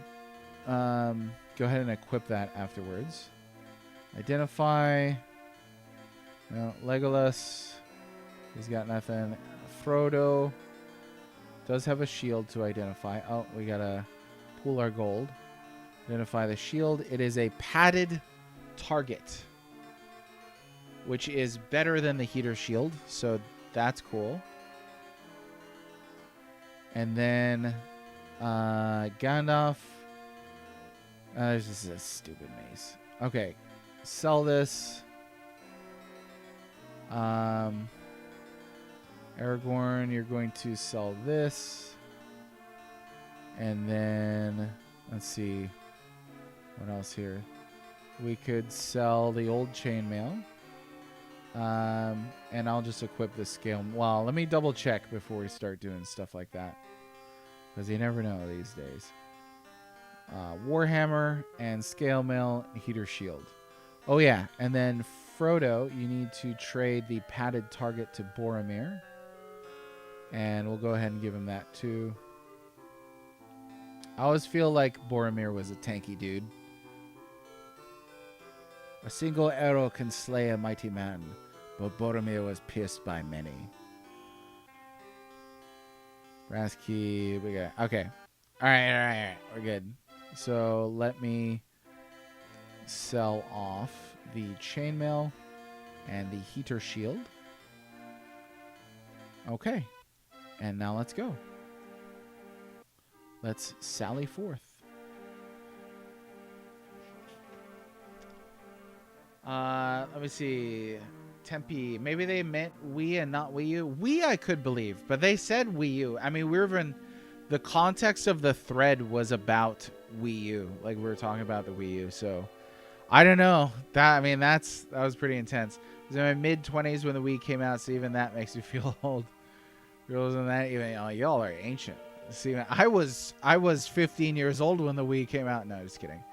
go ahead and equip that afterwards. Identify... No, Legolas. He's got nothing. Frodo does have a shield to identify. Oh, we gotta pool our gold. Identify the shield. It is a padded target, which is better than the heater shield. So that's cool. And then Gandalf. This is a stupid mace. Okay, sell this. Aragorn, you're going to sell this. And then, let's see. What else here? We could sell the old chainmail. And I'll just equip the scale. Well, let me double check before we start doing stuff like that. Because you never know these days. Warhammer and scale mail, heater shield. Oh, yeah. And then Frodo, you need to trade the padded target to Boromir. And we'll go ahead and give him that too. I always feel like Boromir was a tanky dude. A single arrow can slay a mighty man, but Boromir was pierced by many. Brass key, we got... Okay. Alright. We're good. So let me sell off the chainmail and the heater shield. Okay. And now let's go. Let's sally forth. Let me see. Tempe. Maybe they meant Wii and not Wii U. Wii I could believe, but they said Wii U. I mean, the context of the thread was about Wii U. Like we were talking about the Wii U. So I don't know. That was pretty intense. I was in my mid-20s when the Wii came out, so even that makes me feel old. Wasn't that even? Oh, y'all are ancient. See, I was 15 years old when the Wii came out. No, just kidding.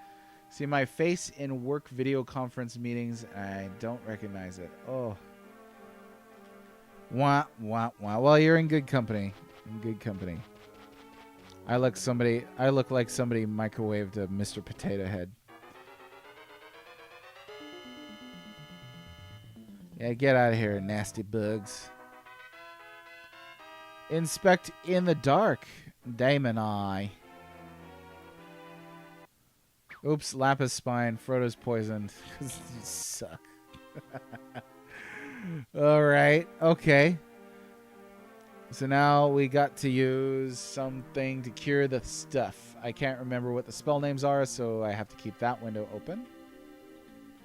See my face in work video conference meetings. I don't recognize it. Oh. Wah, wah, wah. Well, you're in good company. In good company. I look like somebody microwaved a Mr. Potato Head. Yeah, get out of here, nasty bugs. Inspect in the dark. Damon Eye. Oops, Lapis Spine. Frodo's poisoned. You suck. Alright, okay. So now we got to use something to cure the stuff. I can't remember what the spell names are, so I have to keep that window open.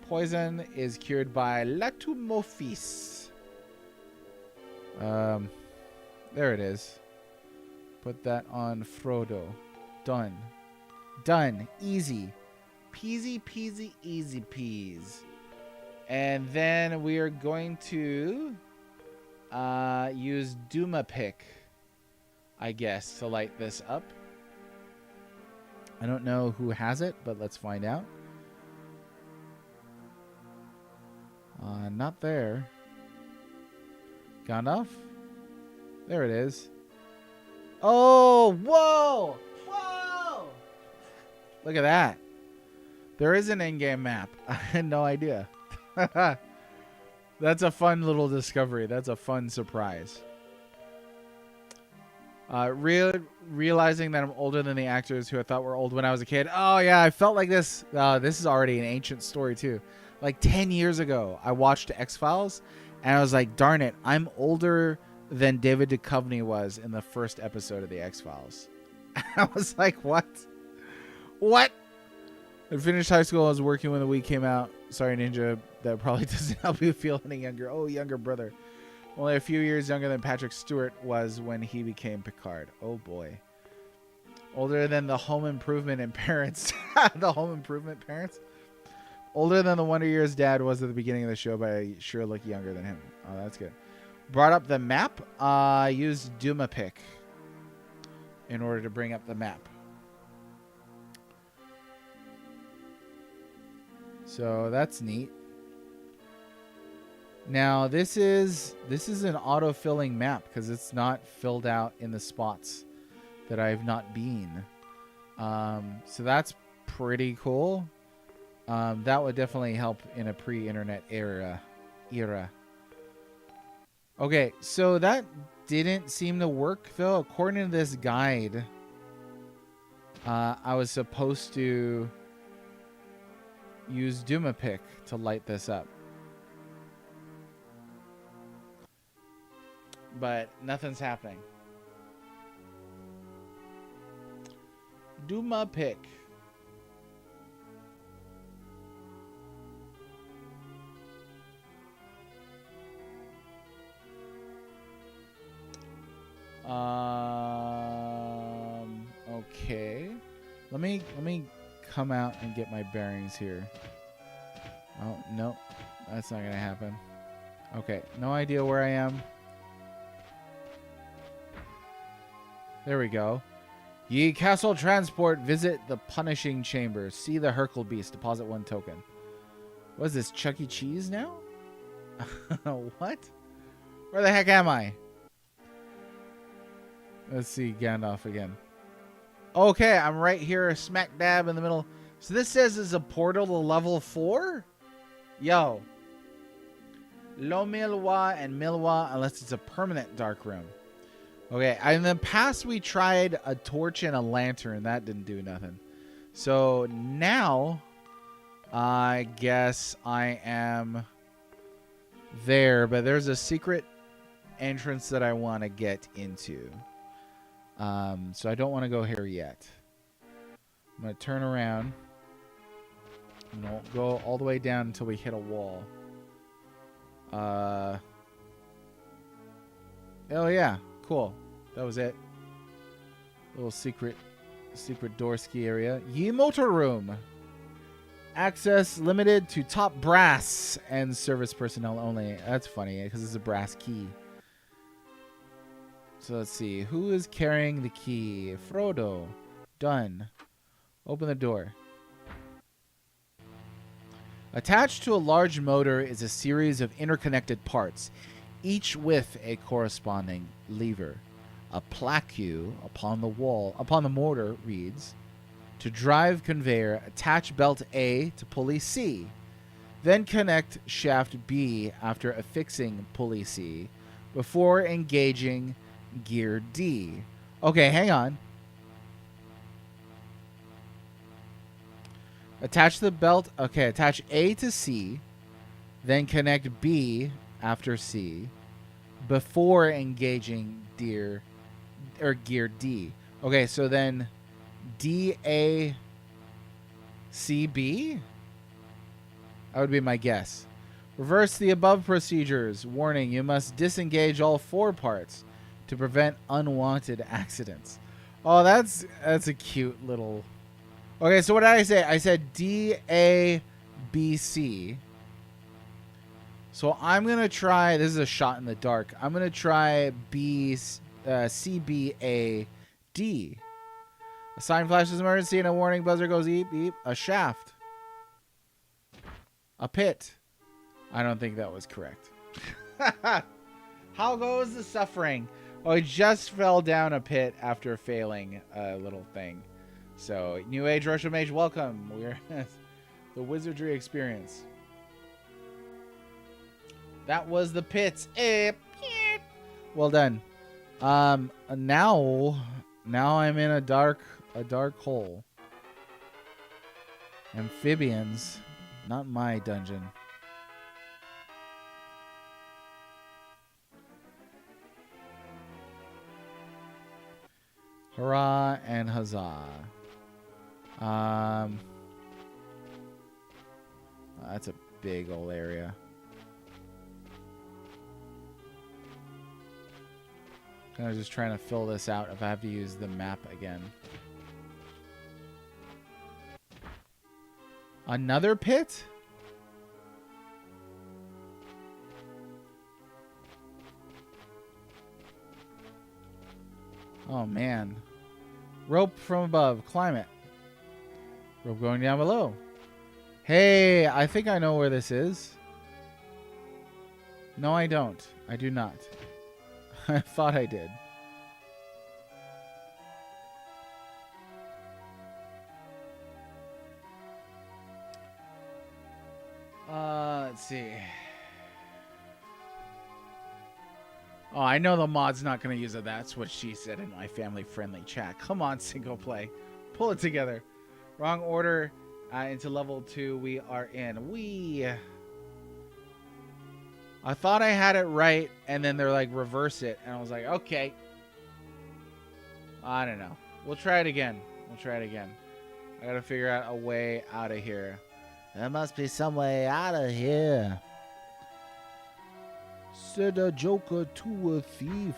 Poison is cured by Latumofis. There it is. Put that on Frodo. Done. Done. Easy. Peasy, peasy, easy peas. And then we are going to use Duma Pick, I guess, to light this up. I don't know who has it, but let's find out. Not there. Gandalf? There it is. Oh, whoa! Whoa! Look at that. There is an in-game map. I had no idea. That's a fun little discovery. That's a fun surprise. Realizing that I'm older than the actors who I thought were old when I was a kid. Oh, yeah, I felt like this. This is already an ancient story, too. Like 10 years ago, I watched X-Files, and I was like, darn it, I'm older than David Duchovny was in the first episode of the X-Files. I was like, what? What? I finished high school. I was working when the Wii came out. Sorry, Ninja. That probably doesn't help you feel any younger. Oh, younger brother. Only a few years younger than Patrick Stewart was when he became Picard. Oh, boy. Older than the Home Improvement and parents. The Home Improvement parents? Older than the Wonder Years dad was at the beginning of the show, but I sure look younger than him. Oh, that's good. Brought up the map. Used Duma Pick in order to bring up the map. So that's neat. Now this is an auto-filling map because it's not filled out in the spots that I've not been. So that's pretty cool. That would definitely help in a pre-internet era. Okay, so that didn't seem to work though. According to this guide, I was supposed to use Duma Pick to light this up. But nothing's happening. Duma Pick. Okay. Let me come out and get my bearings here. Oh, no. That's not going to happen. Okay. No idea where I am. There we go. Ye Castle Transport. Visit the Punishing Chamber. See the Hercule Beast. Deposit 1 token. What is this? Chuck E. Cheese now? What? Where the heck am I? Let's see Gandalf again. Okay, I'm right here smack dab in the middle. So this says it's a portal to level 4? Yo. Lo Milwa and Milwa unless it's a permanent dark room. Okay, in the past we tried a torch and a lantern. That didn't do nothing. So now, I guess I am there. But there's a secret entrance that I want to get into. So I don't want to go here yet. I'm going to turn around. And we'll go all the way down until we hit a wall. Oh yeah, cool. That was it. Little secret Dorsky area. Ye Motor Room. Access limited to top brass and service personnel only. That's funny because it's a brass key. So let's see. Who is carrying the key? Frodo. Done. Open the door. Attached to a large motor is a series of interconnected parts, each with a corresponding lever. A plaque upon the motor reads, to drive conveyor, attach belt A to pulley C. Then connect shaft B after affixing pulley C before engaging gear D. Okay, hang on. Attach the belt. Okay, attach A to C. Then connect B after C before engaging gear D. Okay, so then D, A, C, B? That would be my guess. Reverse the above procedures. Warning, you must disengage all 4 parts to prevent unwanted accidents. Oh, that's a cute little... Okay, so what did I say? I said D, A, B, C. So I'm going to try... This is a shot in the dark. I'm going to try B, C, B, A, D. A sign flashes emergency and a warning buzzer goes beep, beep. A shaft. A pit. I don't think that was correct. How goes the suffering? Oh, he just fell down a pit after failing a little thing. So, New Age Russian Mage, welcome. We're the Wizardry experience. That was the pits. Well done. Now I'm in a dark hole. Amphibians, not my dungeon. Hurrah and huzzah. That's a big old area. Kind of just trying to fill this out if I have to use the map again. Another pit? Oh, man. Rope from above. Climb it. Rope going down below. Hey, I think I know where this is. No, I don't. I do not. I thought I did. Let's see. Oh, I know the mod's not going to use it. That's what she said in my family-friendly chat. Come on, single play. Pull it together. Wrong order into level 2. We are in. I thought I had it right, and then they're like, reverse it. And I was like, okay. I don't know. We'll try it again. I got to figure out a way out of here. There must be some way out of here. Said a joker to a thief.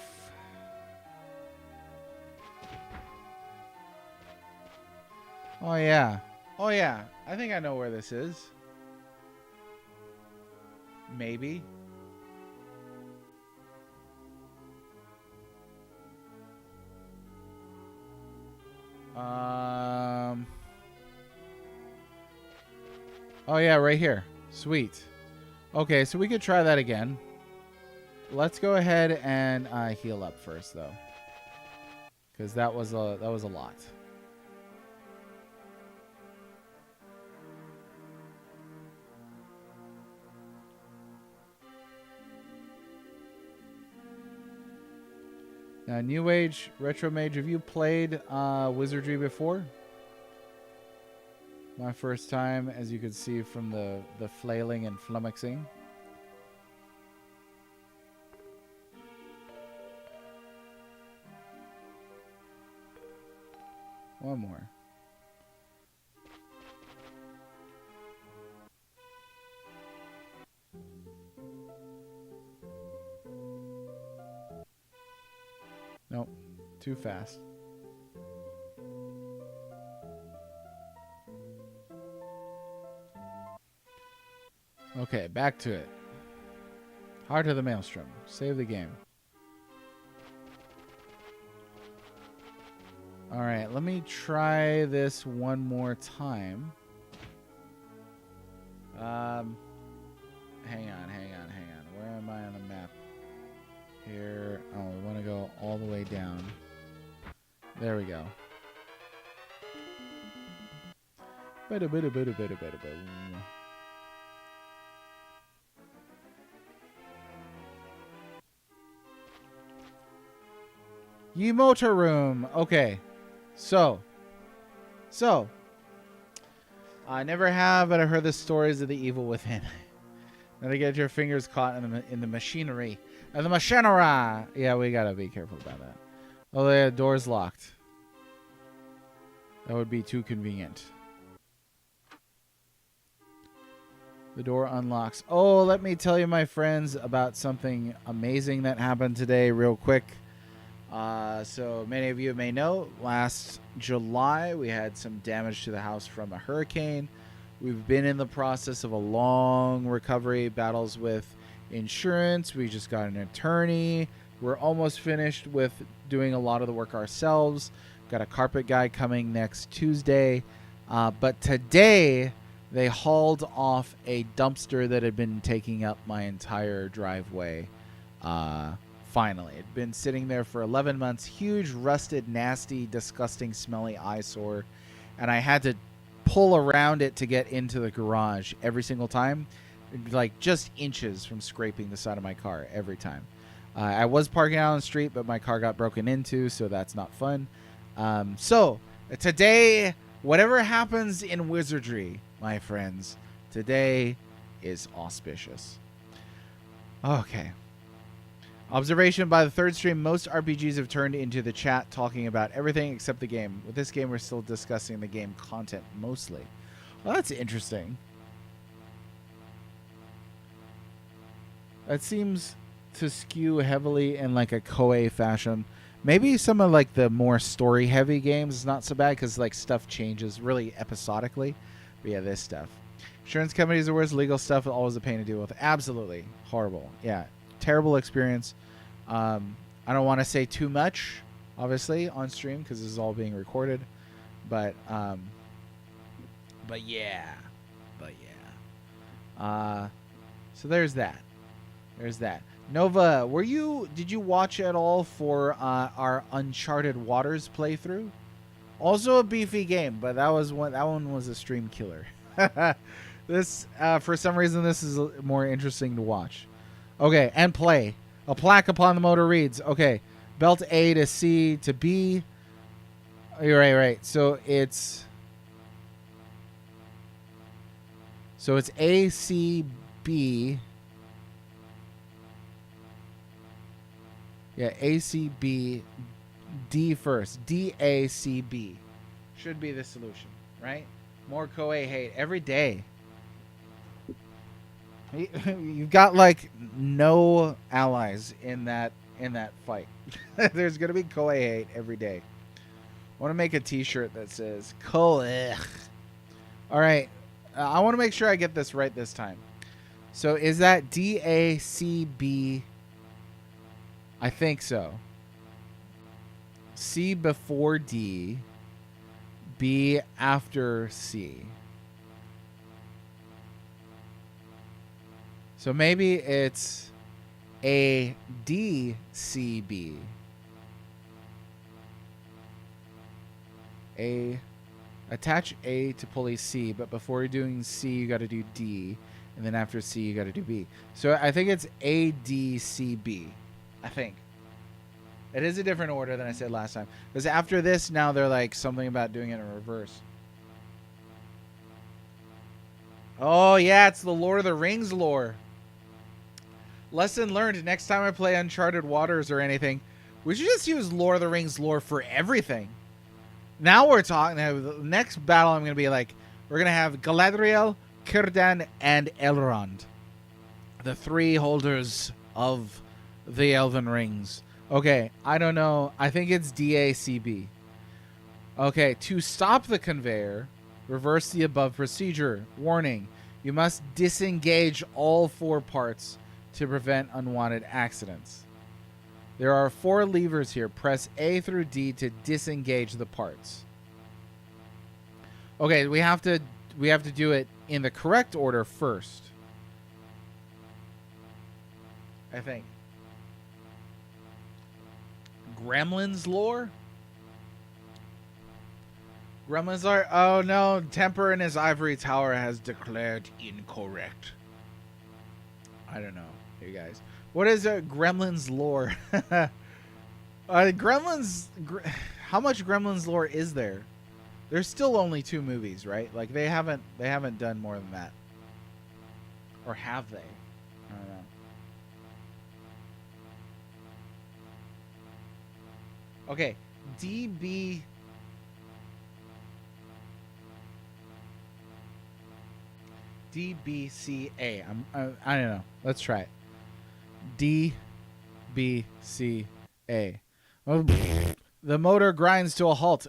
Oh, yeah. I think I know where this is. Maybe. Oh, yeah, right here. Sweet. Okay, so we could try that again. Let's go ahead and heal up first, though, because that was a lot. Now, New Age Retro Mage, have you played Wizardry before? My first time, as you could see from the flailing and flummoxing. One more. Nope. Too fast. Okay, back to it. Heart of the Maelstrom. Save the game. Alright, let me try this one more time. Hang on. Where am I on the map? Here. Oh, we want to go all the way down. There we go. Ye motor room. Okay. So. I never have, but I heard the stories of the evil within. Never get your fingers caught in the machinery. The machinery. Yeah, we gotta be careful about that. Oh, the door's locked. That would be too convenient. The door unlocks. Oh, let me tell you, my friends, about something amazing that happened today real quick. So many of you may know, last July we had some damage to the house from a hurricane. We've been in the process of a long recovery, battles with insurance. We just got an attorney. We're almost finished with doing a lot of the work ourselves. Got a carpet guy coming next Tuesday. But today they hauled off a dumpster that had been taking up my entire driveway. Finally, it'd been sitting there for 11 months. Huge, rusted, nasty, disgusting, smelly eyesore. And I had to pull around it to get into the garage every single time. Like just inches from scraping the side of my car every time. I was parking out on the street, but my car got broken into, so that's not fun. So today, whatever happens in Wizardry, my friends, today is auspicious. Okay. Observation by the third stream, most RPGs have turned into the chat talking about everything except the game. With this game, we're still discussing the game content mostly. Well, that's interesting. That seems to skew heavily in like a Koei fashion. Maybe some of like the more story heavy games is not so bad because like stuff changes really episodically. But yeah, this stuff. Insurance companies are worse. Legal stuff is always a pain to deal with. Absolutely horrible. Yeah, terrible experience. I don't want to say too much, obviously, on stream because this is all being recorded. But yeah, so there's that. There's that. Nova, did you watch at all for our Uncharted Waters playthrough? Also a beefy game, but that one was a stream killer. This for some reason this is more interesting to watch. Okay, and play. A plaque upon the motor reads, okay, belt A to C to B. You're right. So it's A, C, B. Yeah, A, C, B, D first. D, A, C, B. Should be the solution, right? More Koei hate every day. You've got like no allies in that fight. There's gonna be Koei hate every day. I want to make a T-shirt that says Koei. All right, I want to make sure I get this right this time. So is that D, A, C, B? I think so. C before D, B after C. So maybe it's A, D, C, B. Attach A to pulley C, but before you're doing C, you got to do D, and then after C, you got to do B. So I think it's A, D, C, B. I think. It is a different order than I said last time. Because after this, now they're like something about doing it in reverse. Oh, yeah, it's the Lord of the Rings lore. Lesson learned. Next time I play Uncharted Waters or anything, we should just use Lord of the Rings lore for everything. Now we're talking. The next battle I'm going to be like, we're going to have Galadriel, Círdan, and Elrond. The three holders of the Elven Rings. Okay, I don't know. I think it's DACB. Okay, to stop the conveyor, reverse the above procedure. Warning, you must disengage all 4 parts to prevent unwanted accidents. There are 4 levers here. Press A through D to disengage the parts. Okay, we have to do it in the correct order first. I think. Gremlins lore? Gremlins are... Oh no, Temper in his ivory tower has declared incorrect. I don't know, you guys. What is Gremlins lore? Gremlins... How much Gremlins lore is there? There's still only 2 movies, right? Like they haven't done more than that. Or have they? I don't know. Okay, DB. DBCA. I don't know. Let's try it. DBCA. Oh, the motor grinds to a halt.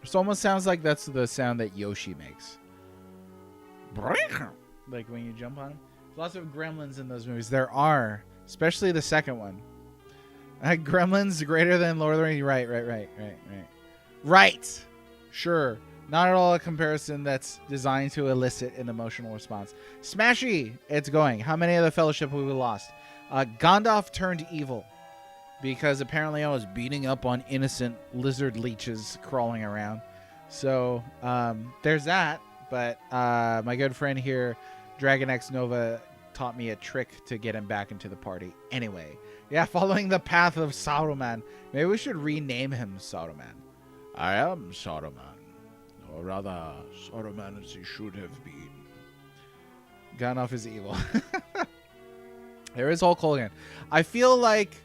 This almost sounds like that's the sound that Yoshi makes. Like when you jump on him. There's lots of gremlins in those movies. There are, especially the second one. Gremlins greater than Lord of the Rings. Right. Sure. Not at all a comparison that's designed to elicit an emotional response. Smashy. It's going. How many of the Fellowship have we lost? Gandalf turned evil because apparently I was beating up on innocent lizard leeches crawling around. So there's that. But my good friend here, Dragon X Nova, taught me a trick to get him back into the party. Anyway, yeah, following the path of Saruman. Maybe we should rename him Saruman. I am Saruman. Or rather, Saruman as he should have been. Gandalf is evil. There is Hulk Hogan. I feel like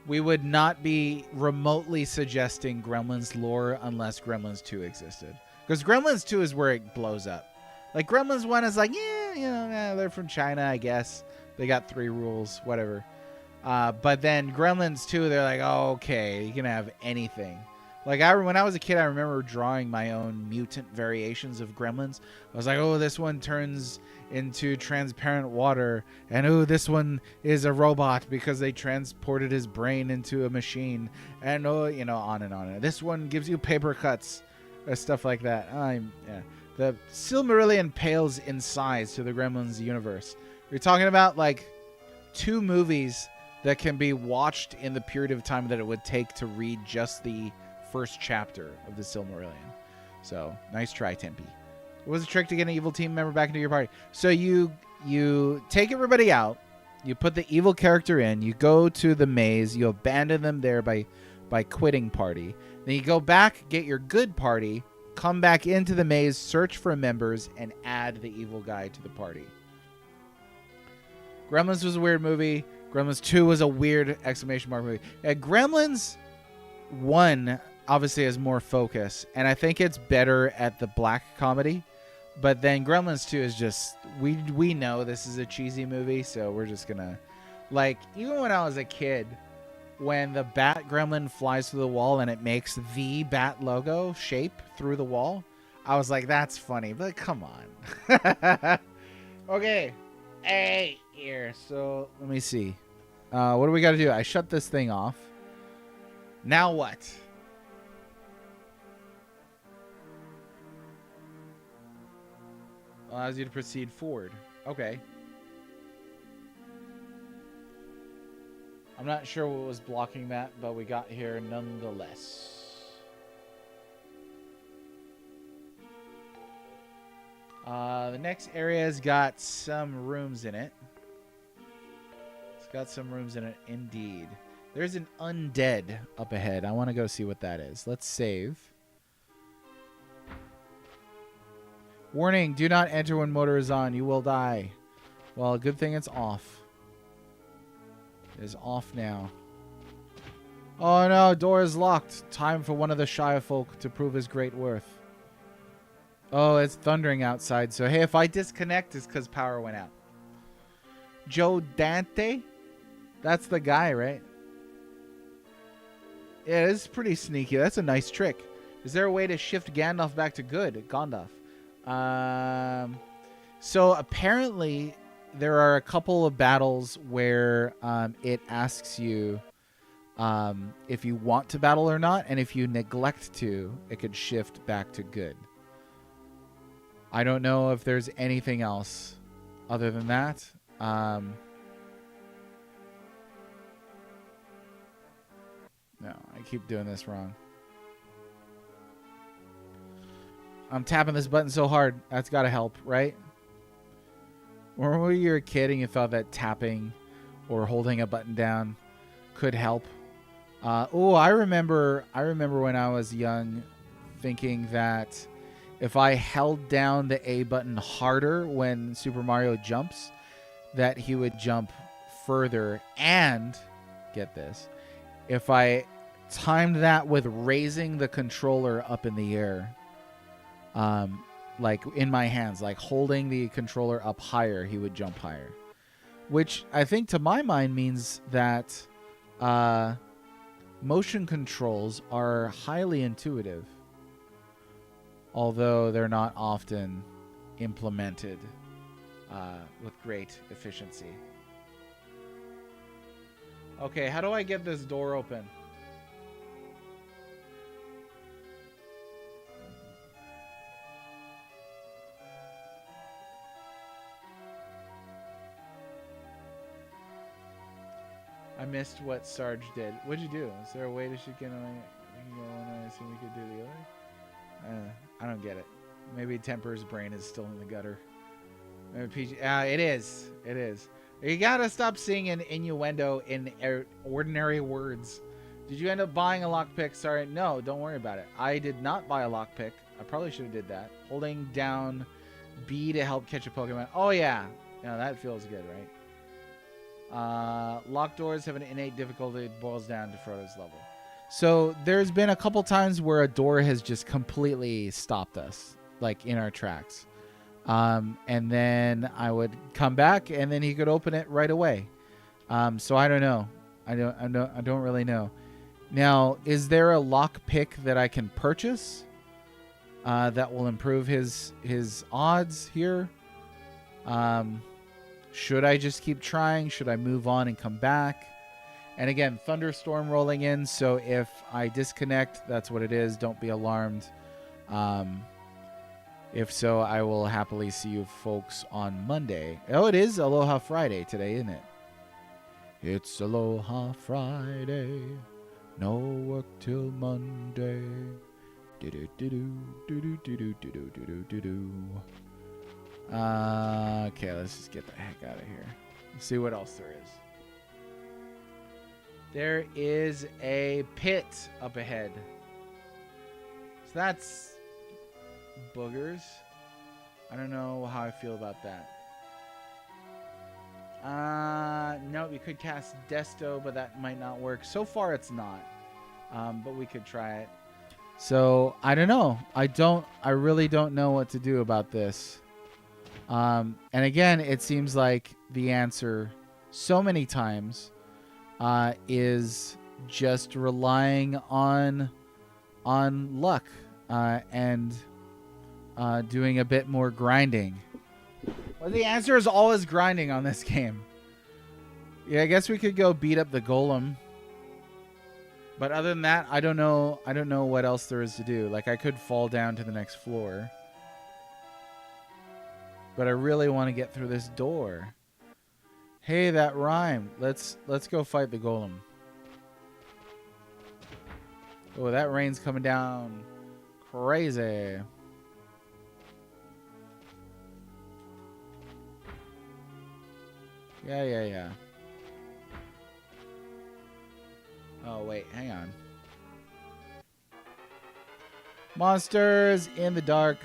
we would not be remotely suggesting Gremlins lore unless Gremlins 2 existed. Because Gremlins 2 is where it blows up. Like, Gremlins 1 is like, yeah, they're from China, I guess. They got 3 rules, whatever. But then Gremlins 2, they're like, oh, okay, you can have anything. Like, when I was a kid, I remember drawing my own mutant variations of Gremlins. I was like, oh, this one turns into transparent water. And, oh, this one is a robot because they transported his brain into a machine. And, oh, on and on. This one gives you paper cuts or stuff like that. Yeah. The Silmarillion pales in size to the Gremlins universe. You're talking about, like, 2 movies that can be watched in the period of time that it would take to read just the first chapter of the Silmarillion. So, nice try, Tempe. What was the trick to get an evil team member back into your party? So you take everybody out, you put the evil character in, you go to the maze, you abandon them there by quitting party. Then you go back, get your good party, come back into the maze, search for members, and add the evil guy to the party. Gremlins was a weird movie. Gremlins 2 was a weird exclamation mark movie. Gremlins 1 obviously has more focus, and I think it's better at the black comedy. But then Gremlins 2 is just, we know this is a cheesy movie, so we're just gonna, like, even when I was a kid, when the bat gremlin flies through the wall and it makes the bat logo shape through the wall, I was like, that's funny, but come on. Okay. Hey, here. So, let me see. What do we got to do? I shut this thing off. Now what? Allows you to proceed forward. Okay. I'm not sure what was blocking that, but we got here nonetheless. The next area's got some rooms in it. It's got some rooms in it, indeed. There's an undead up ahead. I want to go see what that is. Let's save. Warning, do not enter when motor is on. You will die. Well, good thing it's off. It is off now. Oh no, door is locked. Time for one of the Shire folk to prove his great worth. Oh, it's thundering outside. So, hey, if I disconnect, it's because power went out. Joe Dante? That's the guy, right? Yeah, this is pretty sneaky. That's a nice trick. Is there a way to shift Gandalf back to good? Gandalf. So apparently there are a couple of battles where it asks you if you want to battle or not, and if you neglect to, it could shift back to good. I don't know if there's anything else other than that. No, I keep doing this wrong. I'm tapping this button so hard. That's got to help, right? Or when you were a kid and you thought that tapping or holding a button down could help. I remember when I was young thinking that if I held down the A button harder when Super Mario jumps, that he would jump further. And, get this, if I timed that with raising the controller up in the air, like in my hands, like holding the controller up higher, he would jump higher. Which I think to my mind means that motion controls are highly intuitive, although they're not often implemented with great efficiency. Okay, how do I get this door open? I missed what Sarge did. What'd you do? Is there a way to get on? We can go on. I assume we could do the other. I don't get it. Maybe Temper's brain is still in the gutter. Maybe PG. It is. It is. You gotta stop seeing an innuendo in ordinary words. Did you end up buying a lockpick? Sorry, no. Don't worry about it. I did not buy a lockpick. I probably should have did that. Holding down B to help catch a Pokemon. Oh yeah. Yeah, that feels good, right? Locked doors have an innate difficulty. It boils down to Frodo's level. So there's been a couple times where a door has just completely stopped us, like in our tracks. And then I would come back, and then he could open it right away. So I don't know. I don't really know. Now, is there a lock pick that I can purchase that will improve his odds here? Should I just keep trying? Should I move on and come back? And again, thunderstorm rolling in, so if I disconnect, that's what it is. Don't be alarmed. If so, I will happily see you folks on Monday. Oh, it is Aloha Friday today, isn't it? It's Aloha Friday. No work till Monday. Okay, let's just get the heck out of here. Let's see what else there is. There is a pit up ahead. So that's boogers. I don't know how I feel about that. No, we could cast Desto, but that might not work. So far, it's not. But we could try it. So, I don't know. I really don't know what to do about this. And again, it seems like the answer so many times is just relying on luck and doing a bit more grinding. Well, the answer is always grinding on this game. Yeah, I guess we could go beat up the golem. But other than that, I don't know what else there is to do. Like, I could fall down to the next floor. But I really want to get through this door. Hey, that rhymed. Let's go fight the golem. Oh, that rain's coming down crazy. Yeah. Oh, wait, hang on. Monsters in the dark.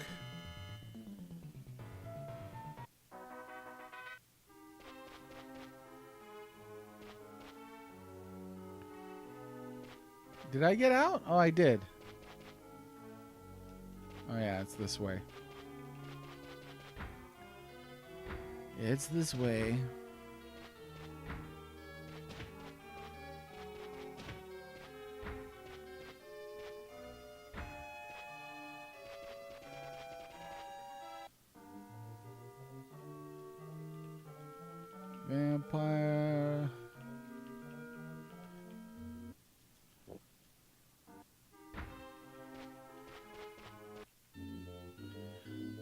Did I get out? Oh, I did. Oh, yeah, it's this way. It's this way. Vampire.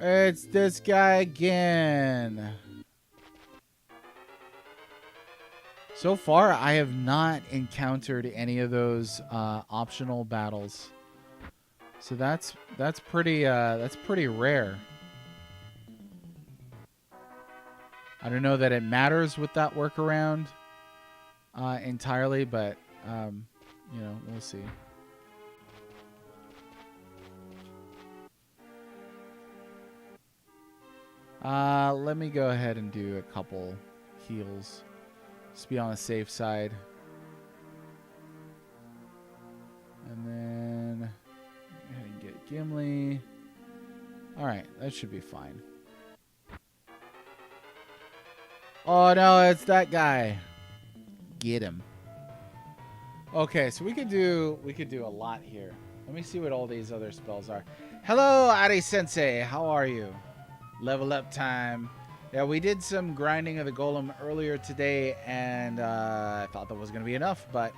It's this guy again. So far, I have not encountered any of those optional battles. So that's pretty rare. I don't know that it matters with that workaround entirely, but you know, we'll see. Let me go ahead and do a couple heals. Just be on the safe side. And then go ahead and get Gimli. Alright, that should be fine. Oh no, it's that guy. Get him. Okay, so we could do a lot here. Let me see what all these other spells are. Hello, Ari Sensei. How are you? Level up time. Yeah, we did some grinding of the golem earlier today, and I thought that was going to be enough, but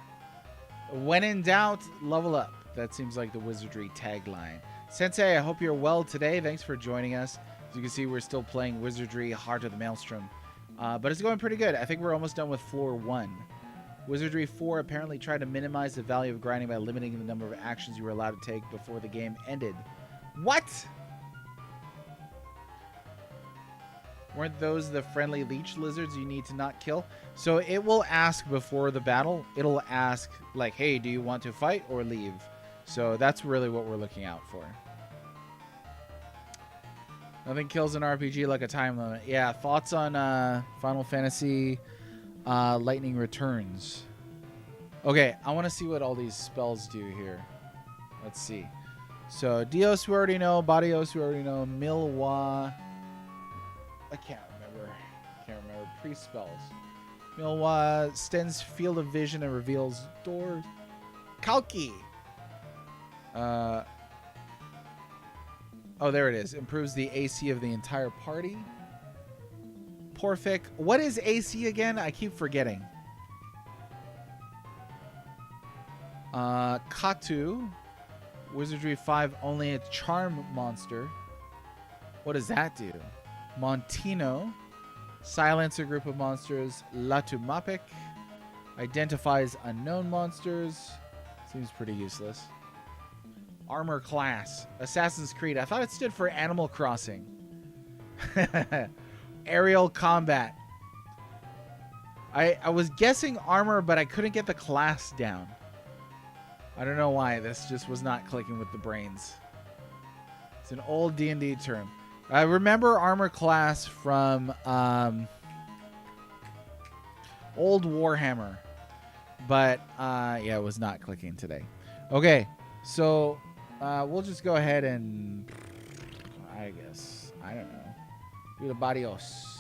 when in doubt, level up. That seems like the Wizardry tagline. Sensei, I hope you're well today. Thanks for joining us. As you can see, we're still playing Wizardry Heart of the Maelstrom. But it's going pretty good. I think we're almost done with floor 1. Wizardry 4 apparently tried to minimize the value of grinding by limiting the number of actions you were allowed to take before the game ended. What? Weren't those the friendly leech lizards you need to not kill? So it will ask before the battle. It'll ask, like, hey, do you want to fight or leave? So that's really what we're looking out for. Nothing kills an RPG like a time limit. Yeah, thoughts on Final Fantasy Lightning Returns. Okay, I want to see what all these spells do here. Let's see. So, Dios we already know. Badios we already know. Milwa. I can't remember. Pre-spells. Milwa extends field of vision and reveals doors. Kalki. Oh, there it is. Improves the AC of the entire party. Porfic. What is AC again? I keep forgetting. Katu. Wizardry 5, only a charm monster. What does that do? Montino. Silence a group of monsters. Latumapik. Identifies unknown monsters. Seems pretty useless. Armor class. Assassin's Creed. I thought it stood for Animal Crossing. Aerial combat. I was guessing armor, but I couldn't get the class down. I don't know why. This just was not clicking with the brains. It's an old D&D term. I remember armor class from old Warhammer. But, yeah, it was not clicking today. Okay, so we'll just go ahead and, I guess, I don't know. Do the Barrios.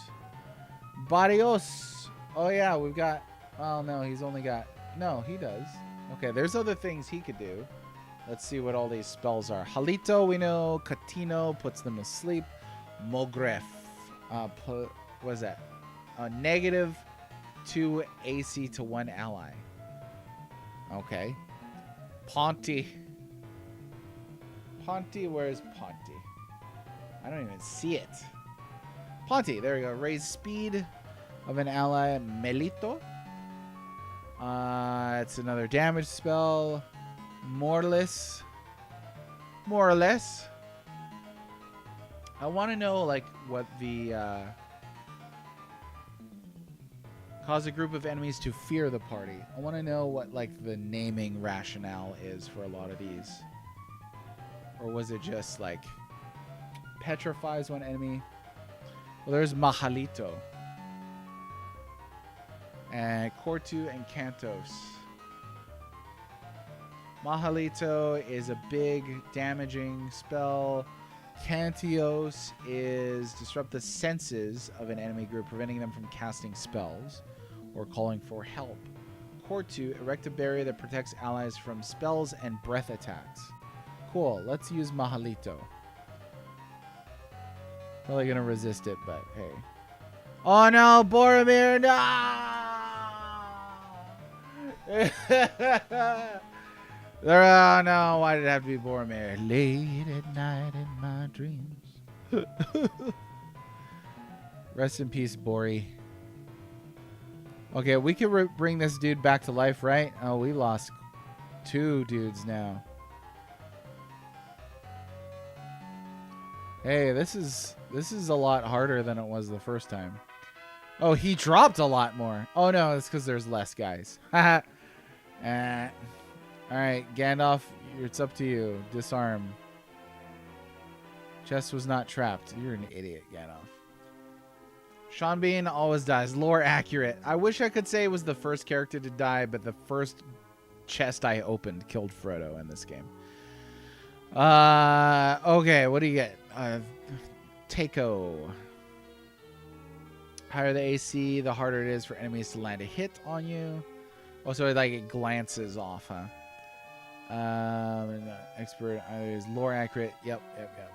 Barrios. Oh, yeah, we've got, well, no, he's only got, no, he does. Okay, there's other things he could do. Let's see what all these spells are. Halito, we know. Catino puts them to sleep. Mogref. What is that? -2 AC to one ally. Okay. Ponty. Ponty, where's Ponty? I don't even see it. Ponty, there we go. Raise speed of an ally. Melito. It's another damage spell. Moreless. More or less. I want to know, like, what the... cause a group of enemies to fear the party. I want to know what, like, the naming rationale is for a lot of these. Or was it just, like, petrifies one enemy? Well, there's Mahalito. And Cortu and Cantos. Mahalito is a big damaging spell. Cantios is disrupt the senses of an enemy group, preventing them from casting spells or calling for help. Cortu, erect a barrier that protects allies from spells and breath attacks. Cool, let's use Mahalito. Probably gonna resist it, but hey. Oh no, Boromir, no! Oh no, why did it have to be Boromir? Late at night in my dreams. Rest in peace, Bori. Okay, we can bring this dude back to life, right? Oh, we lost 2 dudes now. Hey, this is a lot harder than it was the first time. Oh, he dropped a lot more. Oh no, it's because there's less guys. Haha. Alright, Gandalf, it's up to you. Disarm. Chest was not trapped. You're an idiot, Gandalf. Sean Bean always dies. Lore accurate. I wish I could say it was the first character to die, but the first chest I opened killed Frodo in this game. Okay, what do you get? Takeo. Higher the AC, the harder it is for enemies to land a hit on you. Oh, so like it glances off, huh? Expert is lore accurate. Yep.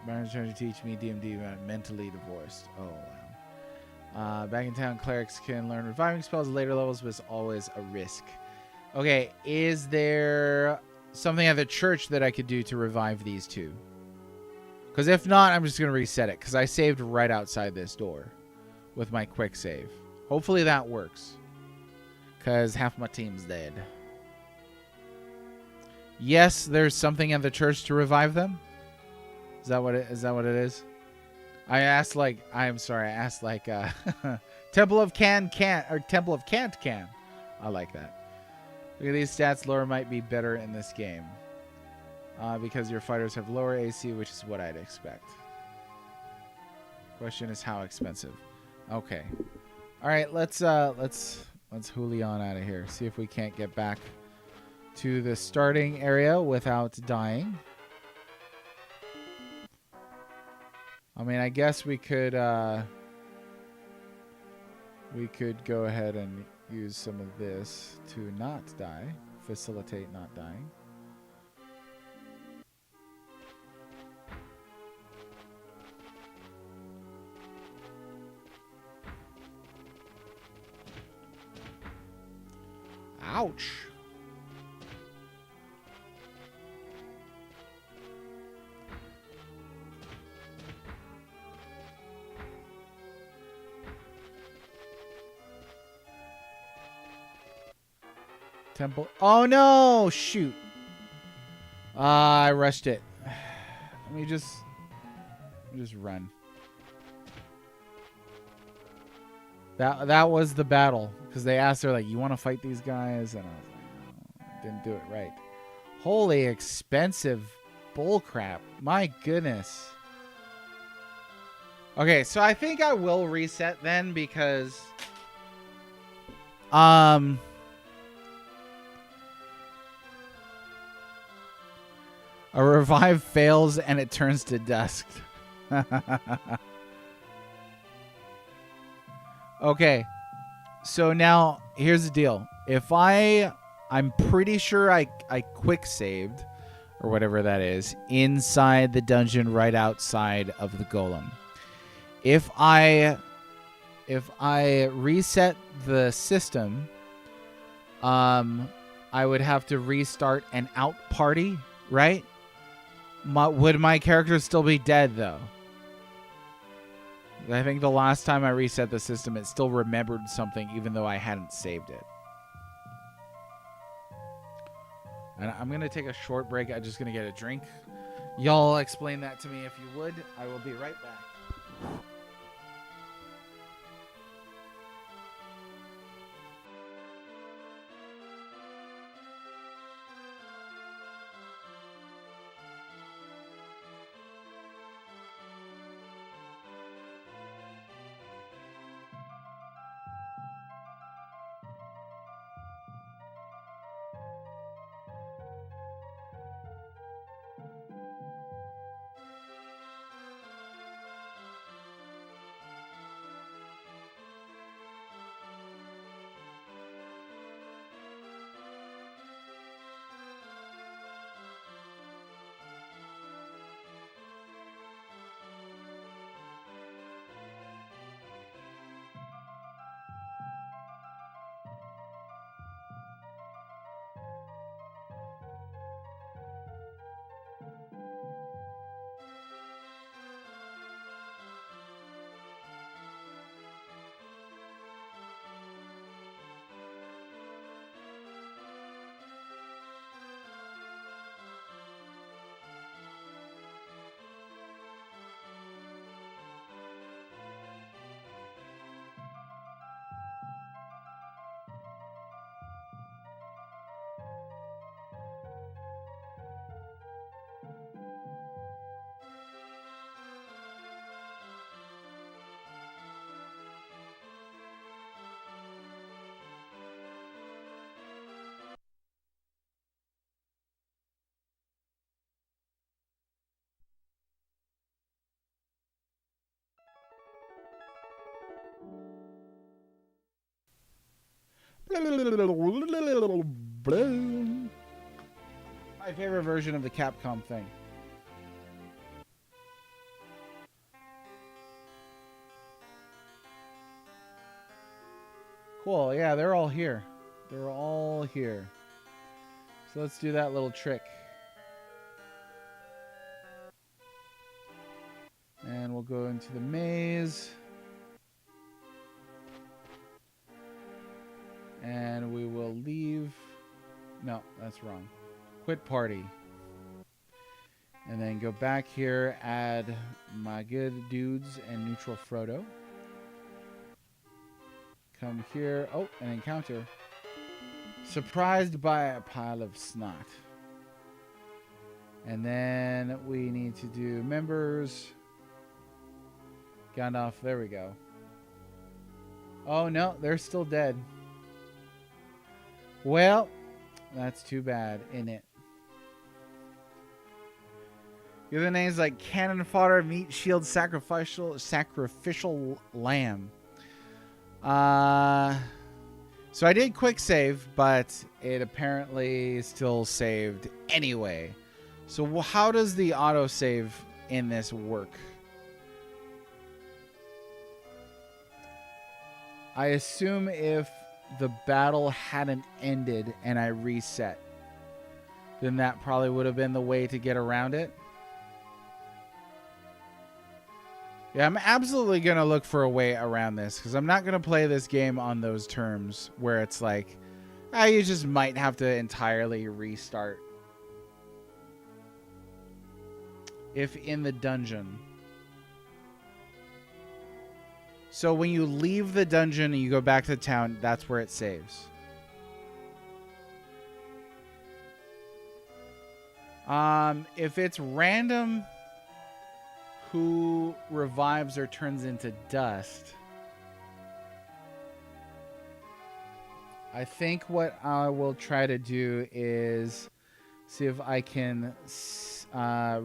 Baron's trying to teach me DMD mentally divorced. Oh wow. Back in town, clerics can learn reviving spells at later levels, but it's always a risk. Okay, is there something at the church that I could do to revive these 2? Because if not, I'm just gonna reset it. Because I saved right outside this door with my quick save. Hopefully that works. Because half my team's dead. Yes, there's something at the church to revive them. Is that what it is? I asked like Temple of Can or Temple of Can't Can. I like that. Look at these stats. Lore might be better in this game. Because your fighters have lower AC, which is what I'd expect. Question is how expensive. Okay. All right, let's Julian out of here. See if we can't get back to the starting area without dying. I mean, I guess we could We could go ahead and use some of this to not die. Facilitate not dying. Ouch. Temple. Oh no! Shoot. I rushed it. Let me just run. That was the battle because they asked her like, "You want to fight these guys?" And I was like, "No, I didn't do it right." Holy expensive bullcrap! My goodness. Okay, so I think I will reset then because a revive fails and it turns to dusk. Okay, so now here's the deal. If I'm pretty sure I quick saved or whatever that is inside the dungeon right outside of the golem. If I reset the system, I would have to restart an out party, right? Would my character still be dead though? I think the last time I reset the system, it still remembered something even though I hadn't saved it. And I'm going to take a short break. I'm just going to get a drink. Y'all explain that to me if you would. I will be right back. My favorite version of the Capcom thing. Cool. Yeah, they're all here. They're all here. So let's do that little trick. And we'll go into the maze. And we will leave. No, that's wrong. Quit party. And then go back here, add my good dudes and neutral Frodo. Come here. Oh, an encounter. Surprised by a pile of snot. And then we need to do members. Gandalf, there we go. Oh no, they're still dead. Well, that's too bad, isn't it? The other names like cannon fodder, meat shield, sacrificial lamb. So I did quick save, but it apparently still saved anyway. So how does the autosave in this work? I assume if the battle hadn't ended and I reset, then that probably would have been the way to get around it. Yeah, I'm absolutely going to look for a way around this because I'm not going to play this game on those terms where it's like, you just might have to entirely restart. If in the dungeon. So when you leave the dungeon and you go back to town, that's where it saves. If it's random who revives or turns into dust, I think what I will try to do is see if I can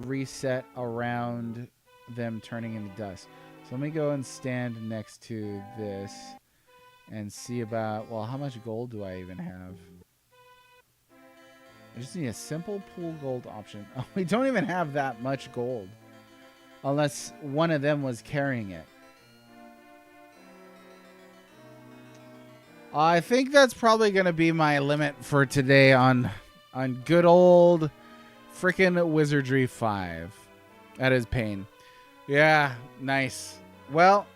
reset around them turning into dust. So let me go and stand next to this and see about, well, how much gold do I even have? I just need a simple pool gold option. Oh, we don't even have that much gold. Unless one of them was carrying it. I think that's probably going to be my limit for today on good old freaking Wizardry 5. That is pain. Yeah, nice. Well,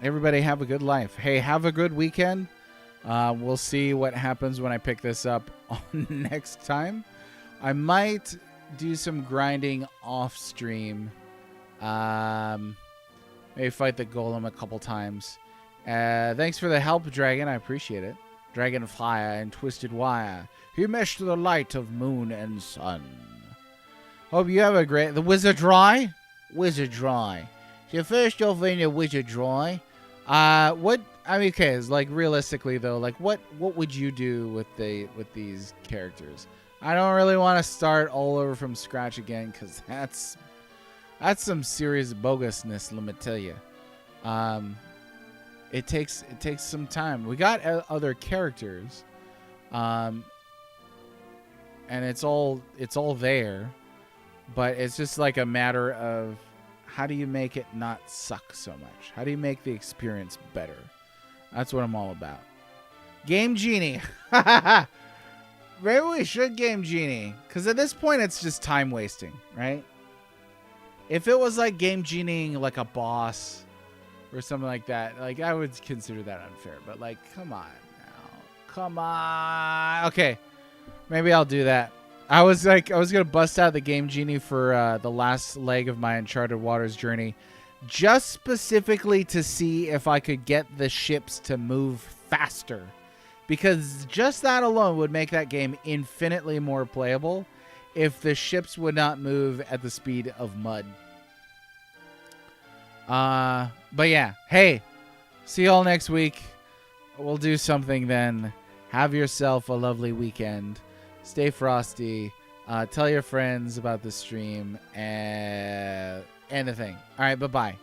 everybody have a good life. Hey, have a good weekend. We'll see what happens when I pick this up on next time. I might do some grinding off stream. Maybe fight the golem a couple times. Thanks for the help, Dragon. I appreciate it. Dragonfire and Twisted Wire. He meshed the light of moon and sun. Hope you have a great... The Wizardry? Wizardry. So first off in the Wizardry. What... I mean, okay, it's like realistically though, like what would you do with these characters? I don't really want to start all over from scratch again because that's some serious bogusness, let me tell you. It takes some time. We got other characters, and it's all there, but it's just like a matter of how do you make it not suck so much? How do you make the experience better? That's what I'm all about. Game Genie. Maybe we should Game Genie, because at this point it's just time wasting, right? If it was like Game Genieing like a boss or something like that, like I would consider that unfair. But like, come on now. Come on. Okay. Maybe I'll do that. I was going to bust out the Game Genie for the last leg of my Uncharted Waters journey, just specifically to see if I could get the ships to move faster. Because just that alone would make that game infinitely more playable if the ships would not move at the speed of mud. But yeah, hey, see y'all next week. We'll do something then. Have yourself a lovely weekend. Stay frosty. Tell your friends about the stream and the thing. All right, bye-bye.